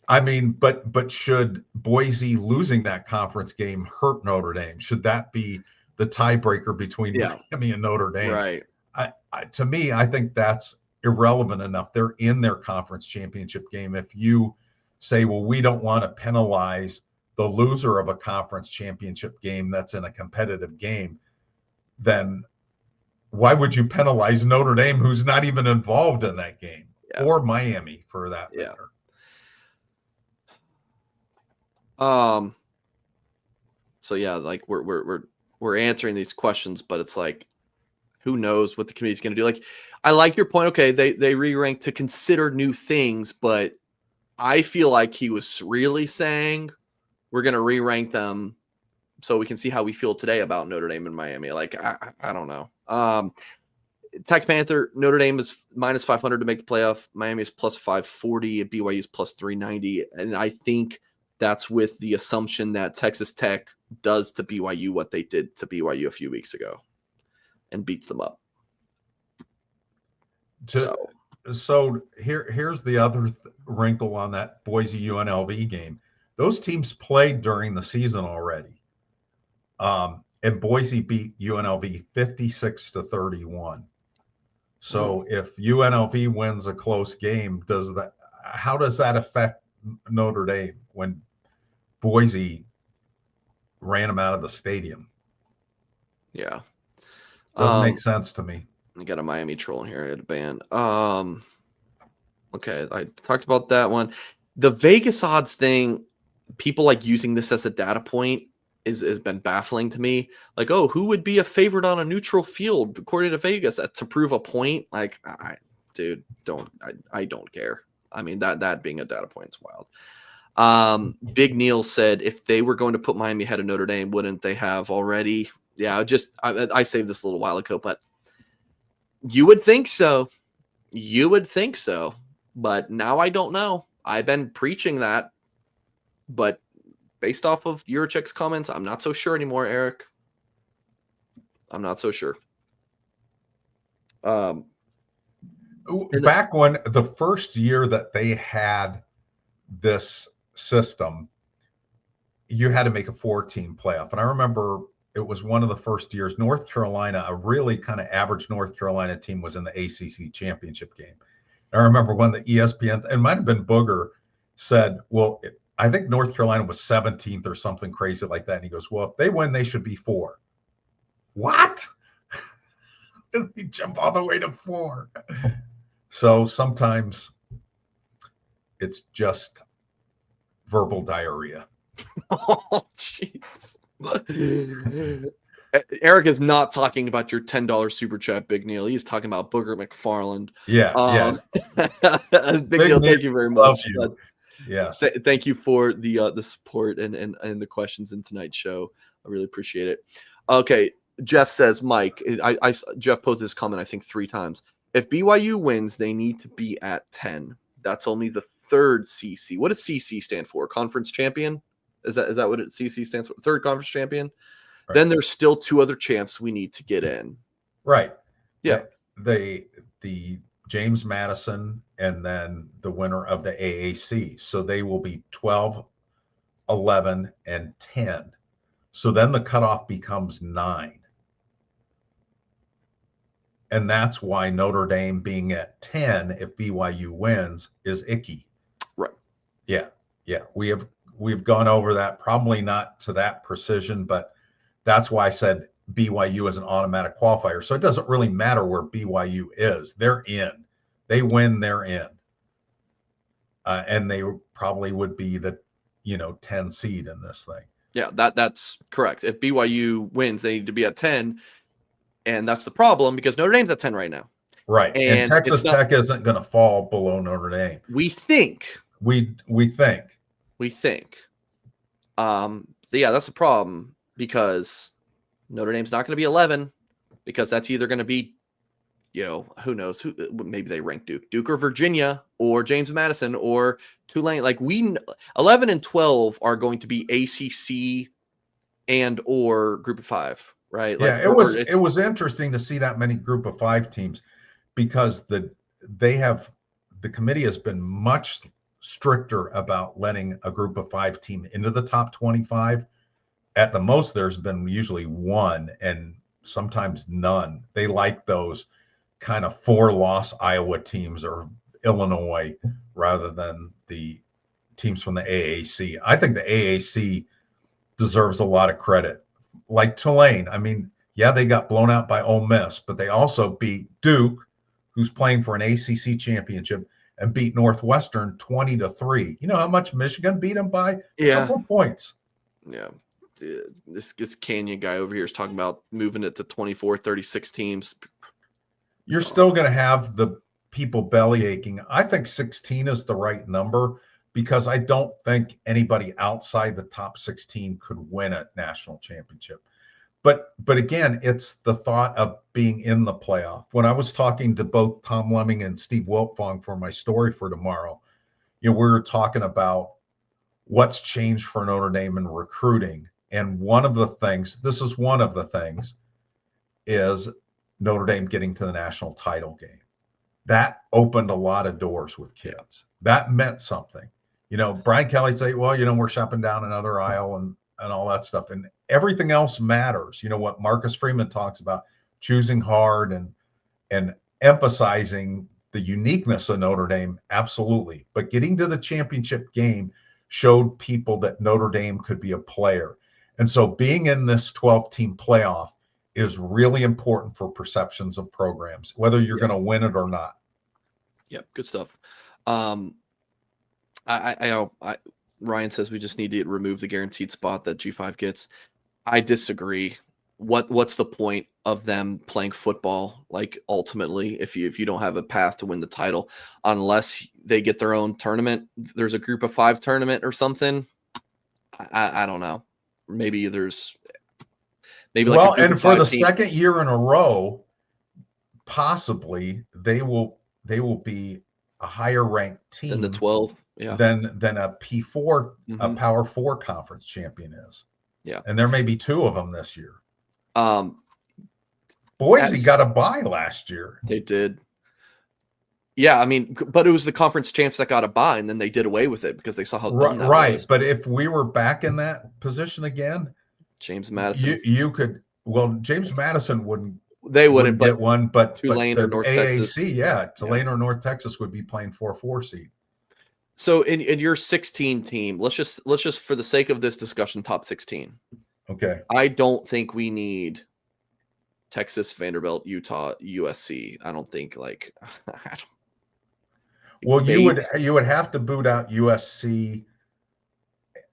S2: I mean, but should Boise losing that conference game hurt Notre Dame? Should that be the tiebreaker between Miami and Notre Dame?
S1: Right.
S2: To me, I think that's irrelevant enough. They're in their conference championship game. If you say, well, we don't want to penalize the loser of a conference championship game that's in a competitive game, then why would you penalize Notre Dame, who's not even involved in that game, or Miami for that matter?
S1: So yeah, like we're answering these questions, but it's like, who knows what the committee's going to do? Like, I like your point. Okay, they re-ranked to consider new things, but I feel like he was really saying we're going to re-rank them so we can see how we feel today about Notre Dame and Miami. Like, I don't know. Tech Panther, Notre Dame is minus 500 to make the playoff. Miami is plus 540, and BYU is plus 390. And I think that's with the assumption that Texas Tech does to BYU what they did to BYU a few weeks ago and beats them up.
S2: So here's the other wrinkle on that Boise UNLV game. Those teams played during the season already. And Boise beat UNLV 56-31. So if UNLV wins a close game, how does that affect Notre Dame when Boise ran them out of the stadium?
S1: Yeah.
S2: Doesn't make sense to me.
S1: I got a Miami troll in here. I had a ban. Okay, I talked about that one. The Vegas odds thing, people like using this as a data point has been baffling to me. Like, oh, who would be a favorite on a neutral field according to Vegas to prove a point? Like, I don't care. I mean, that being a data point is wild. Big Neil said if they were going to put Miami ahead of Notre Dame, wouldn't they have already? Yeah, I saved this a little while ago, but you would think so. You would think so. But now I don't know. I've been preaching that, but based off of Yurichek's comments, I'm not so sure anymore, Eric. I'm not so sure.
S2: Back when the first year that they had this system, you had to make a 4-team playoff. And I remember it was one of the first years, North Carolina, a really kind of average North Carolina team, was in the ACC championship game. And I remember when the ESPN, it might have been Booger, said, well, I think North Carolina was 17th or something crazy like that. And he goes, well, if they win, they should be 4. What? They jump all the way to 4. So sometimes it's just verbal diarrhea.
S1: Oh, jeez. Eric is not talking about your $10 super chat, Big Neil. He's talking about Booger McFarland.
S2: Yeah.
S1: Big Neil, thank you very much.
S2: Yes.
S1: Thank you for the support and the questions in tonight's show. I really appreciate it. Okay, Jeff says, Mike, Jeff posed this comment I think 3 times. If BYU wins, they need to be at 10. That's only the 3rd CC. What does CC stand for? Conference champion? Is that what CC stands for? 3rd conference champion? Right. Then there's still 2 other champs we need to get in.
S2: Right.
S1: Yeah.
S2: The James Madison and then the winner of the AAC. So they will be 12, 11, and 10. So then the cutoff becomes 9. And that's why Notre Dame being at 10, if BYU wins, is icky.
S1: Right.
S2: Yeah. We've gone over that, probably not to that precision, but that's why I said BYU is an automatic qualifier. So it doesn't really matter where BYU is. They're in. They win, they're in. And they probably would be the 10 seed in this thing.
S1: Yeah, that's correct. If BYU wins, they need to be at 10. And that's the problem because Notre Dame's at 10 right now.
S2: Right. And
S1: And it's
S2: Texas
S1: not,
S2: Tech isn't going to fall below Notre Dame.
S1: we think,
S2: We think.
S1: we think. Yeah, that's the problem because Notre Dame's not going to be 11 because that's either going to be, who knows who, maybe they rank Duke or Virginia or James Madison or Tulane. Like 11 and 12 are going to be ACC and or group of 5, right?
S2: Yeah,
S1: Like,
S2: it was interesting to see that many group of 5 teams because the committee has been much stricter about letting a group of 5 team into the top 25. At the most, there's been usually one and sometimes none. They like those kind of 4-loss Iowa teams or Illinois rather than the teams from the AAC. I think the AAC deserves a lot of credit. Like Tulane, I mean, yeah, they got blown out by Ole Miss, but they also beat Duke, who's playing for an ACC championship, and beat Northwestern 20-3. You know how much Michigan beat them by? A couple of points.
S1: Yeah. This Canyon guy over here is talking about moving it to 24, 36 teams.
S2: You're still going to have the people belly aching. I think 16 is the right number because I don't think anybody outside the top 16 could win a national championship. But again, it's the thought of being in the playoff. When I was talking to both Tom Lemming and Steve Wiltfong for my story for tomorrow, we were talking about what's changed for Notre Dame in recruiting. And one of the things, is Notre Dame getting to the national title game. That opened a lot of doors with kids. That meant something. Brian Kelly say, well, we're shopping down another aisle and all that stuff. And everything else matters. What Marcus Freeman talks about, choosing hard and emphasizing the uniqueness of Notre Dame. Absolutely. But getting to the championship game showed people that Notre Dame could be a player. And so being in this 12-team playoff is really important for perceptions of programs, whether you're going to win it or not.
S1: Yep, good stuff. Ryan says we just need to remove the guaranteed spot that G5 gets. I disagree. What's the point of them playing football? Like ultimately, if you don't have a path to win the title, unless they get their own tournament, there's a group of 5 tournament or something. I don't know. Maybe there's
S2: well, and for the second year in a row, possibly they will be a higher ranked team
S1: than the 12,
S2: than a P4, a Power 4 conference champion is.
S1: Yeah,
S2: and there may be 2 of them this year. Boise got a bye last year.
S1: They did. Yeah, I mean, but it was the conference champs that got a bye, and then they did away with it because they saw how dumb that was.
S2: But if we were back in that position again,
S1: James Madison,
S2: you could. Well, James Madison wouldn't.
S1: They wouldn't
S2: get one, but
S1: Tulane or North
S2: Texas,
S1: Texas.
S2: Tulane or North Texas would be playing 4 seed.
S1: So in your 16 team, let's just for the sake of this discussion, top 16.
S2: Okay.
S1: I don't think we need Texas, Vanderbilt, Utah, USC. I don't think
S2: Well, you would have to boot out USC.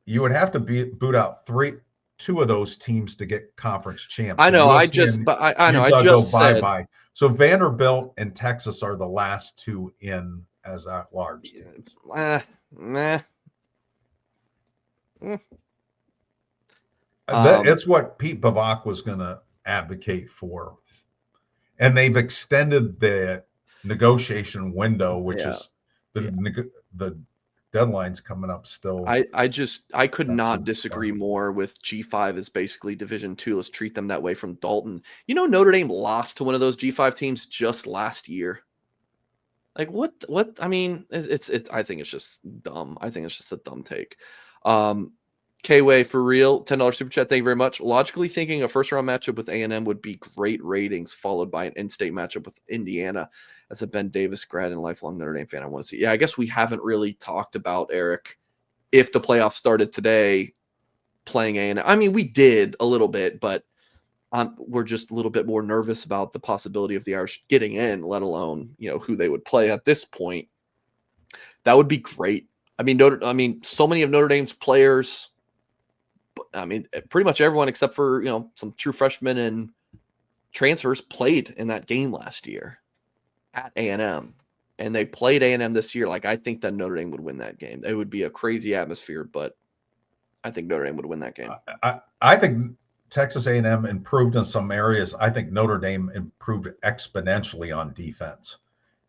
S2: You would have to boot out 2 of those teams to get conference champs.
S1: I know.
S2: USC I know. I just said bye. So Vanderbilt and Texas are the last 2 in as at-large teams. It's what Pete Bavach was going to advocate for, and they've extended the negotiation window, which is the deadline's coming up still.
S1: I could not disagree more with G5 is basically Division II. Let's treat them that way from Dalton. Notre Dame lost to one of those G5 teams just last year. Like what? I mean, it's. I think it's just dumb. I think it's just a dumb take. K-Way for real, $10 super chat. Thank you very much. Logically thinking, a first round matchup with A&M would be great ratings, followed by an in-state matchup with Indiana. As a Ben Davis grad and lifelong Notre Dame fan, I want to see. Yeah, I guess we haven't really talked about, Eric, if the playoffs started today, playing A&M. I mean, we did a little bit, but we're just a little bit more nervous about the possibility of the Irish getting in, let alone who they would play at this point. That would be great. I mean, so many of Notre Dame's players. I mean, pretty much everyone except for some true freshmen and transfers played in that game last year. at A&M, and they played A&M this year, like I think that Notre Dame would win that game. It would be a crazy atmosphere, but I think Notre Dame would win that game.
S2: I think Texas A&M improved in some areas. I think Notre Dame improved exponentially on defense.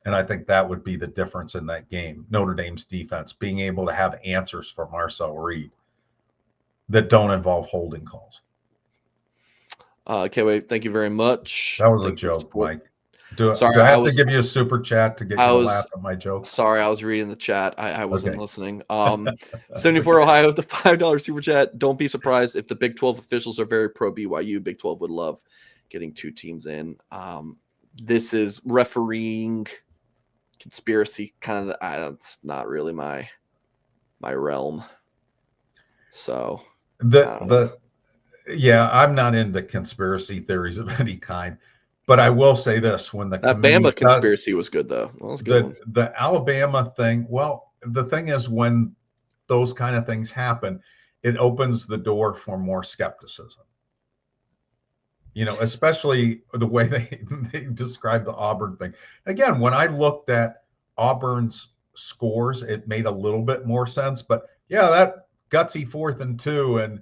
S2: And I think that would be the difference in that game. Notre Dame's defense being able to have answers for Marcel Reed that don't involve holding calls.
S1: Okay, wait. Thank you very much.
S2: That was a
S1: Thank you for the
S2: joke,
S1: support.
S2: Mike. Do
S1: Sorry,
S2: I
S1: I
S2: have to
S1: was-
S2: give you a super chat to get you
S1: I
S2: to
S1: was-
S2: laugh at my joke?
S1: Sorry, I was reading the chat. I wasn't
S2: Okay.
S1: listening. 74
S2: okay.
S1: Ohio, the $5 super chat. Don't be surprised if the Big 12 officials are very pro BYU. Big 12 would love getting 2 teams in. This is refereeing conspiracy kind of. It's not really my realm. So
S2: yeah, I'm not into conspiracy theories of any kind, but I will say this: when the
S1: that Bama conspiracy was good, though. Well, was a good one.
S2: The Alabama thing. Well, the thing is, when those kind of things happen, it opens the door for more skepticism. You know, especially the way they described the Auburn thing. Again, when I looked at Auburn's scores, it made a little bit more sense. But yeah, that gutsy 4th and 2, and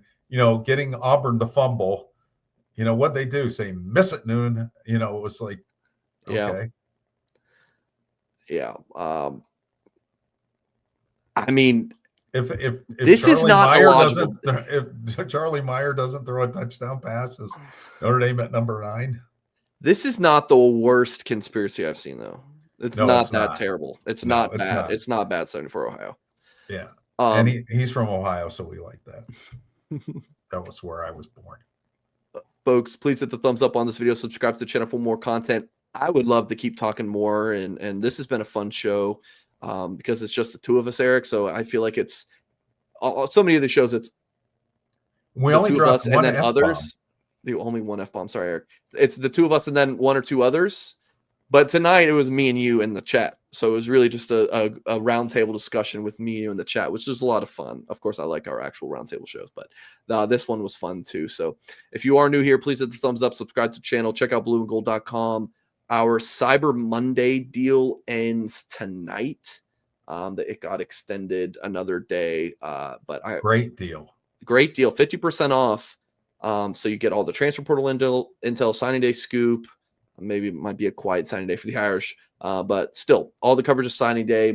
S2: getting Auburn to fumble. What they do? Say miss it noon. It was like, okay,
S1: yeah. I mean,
S2: if
S1: this
S2: Charlie
S1: is not
S2: Meyer
S1: illogical.
S2: if Charlie Meyer doesn't throw a touchdown pass, is Notre Dame at number 9?
S1: This is not the worst conspiracy I've seen, though. It's not terrible. It's not bad. It's not bad. 74 Ohio.
S2: Yeah, and he's from Ohio, so we like that. That was where I was born.
S1: Folks, please hit the thumbs up on this video. Subscribe to the channel for more content. I would love to keep talking more, and this has been a fun show because it's just the 2 of us, Eric. So I feel like it's so many of the shows. It's
S2: we only dropped one
S1: and then
S2: F-bomb.
S1: others. The only one F-bomb. Sorry, Eric. It's the 2 of us and then 1 or 2 others. But tonight it was me and you in the chat. So it was really just a roundtable discussion with me and you in the chat, which was a lot of fun. Of course, I like our actual roundtable shows, but this one was fun too. So if you are new here, please hit the thumbs up, subscribe to the channel, check out blueandgold.com. Our Cyber Monday deal ends tonight. It got extended another day.
S2: Great deal.
S1: 50% off. So you get all the transfer portal intel, signing day scoop. Maybe it might be a quiet signing day for the Irish, but still, all the coverage of signing day,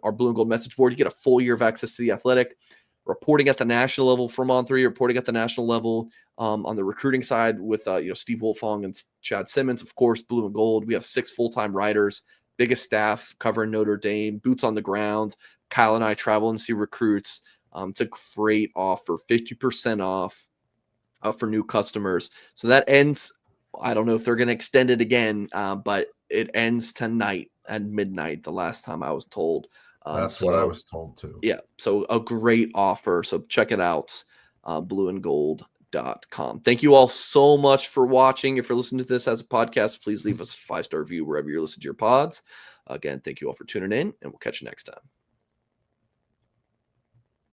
S1: our Blue and Gold message board. You get a full year of access to the Athletic, reporting at the national level from On3, reporting at the national level on the recruiting side with Steve Wolfong and Chad Simmons. Of course, Blue and Gold. We have 6 full-time writers, biggest staff covering Notre Dame, boots on the ground. Kyle and I travel and see recruits. It's a great offer, 50% off for new customers. So that ends. I don't know if they're going to extend it again, but it ends tonight at midnight, the last time I was told.
S2: That's what I was told too.
S1: Yeah, so a great offer. So check it out, blueandgold.com. Thank you all so much for watching. If you're listening to this as a podcast, please leave us a 5-star review wherever you're listening to your pods. Again, thank you all for tuning in, and we'll catch you next time.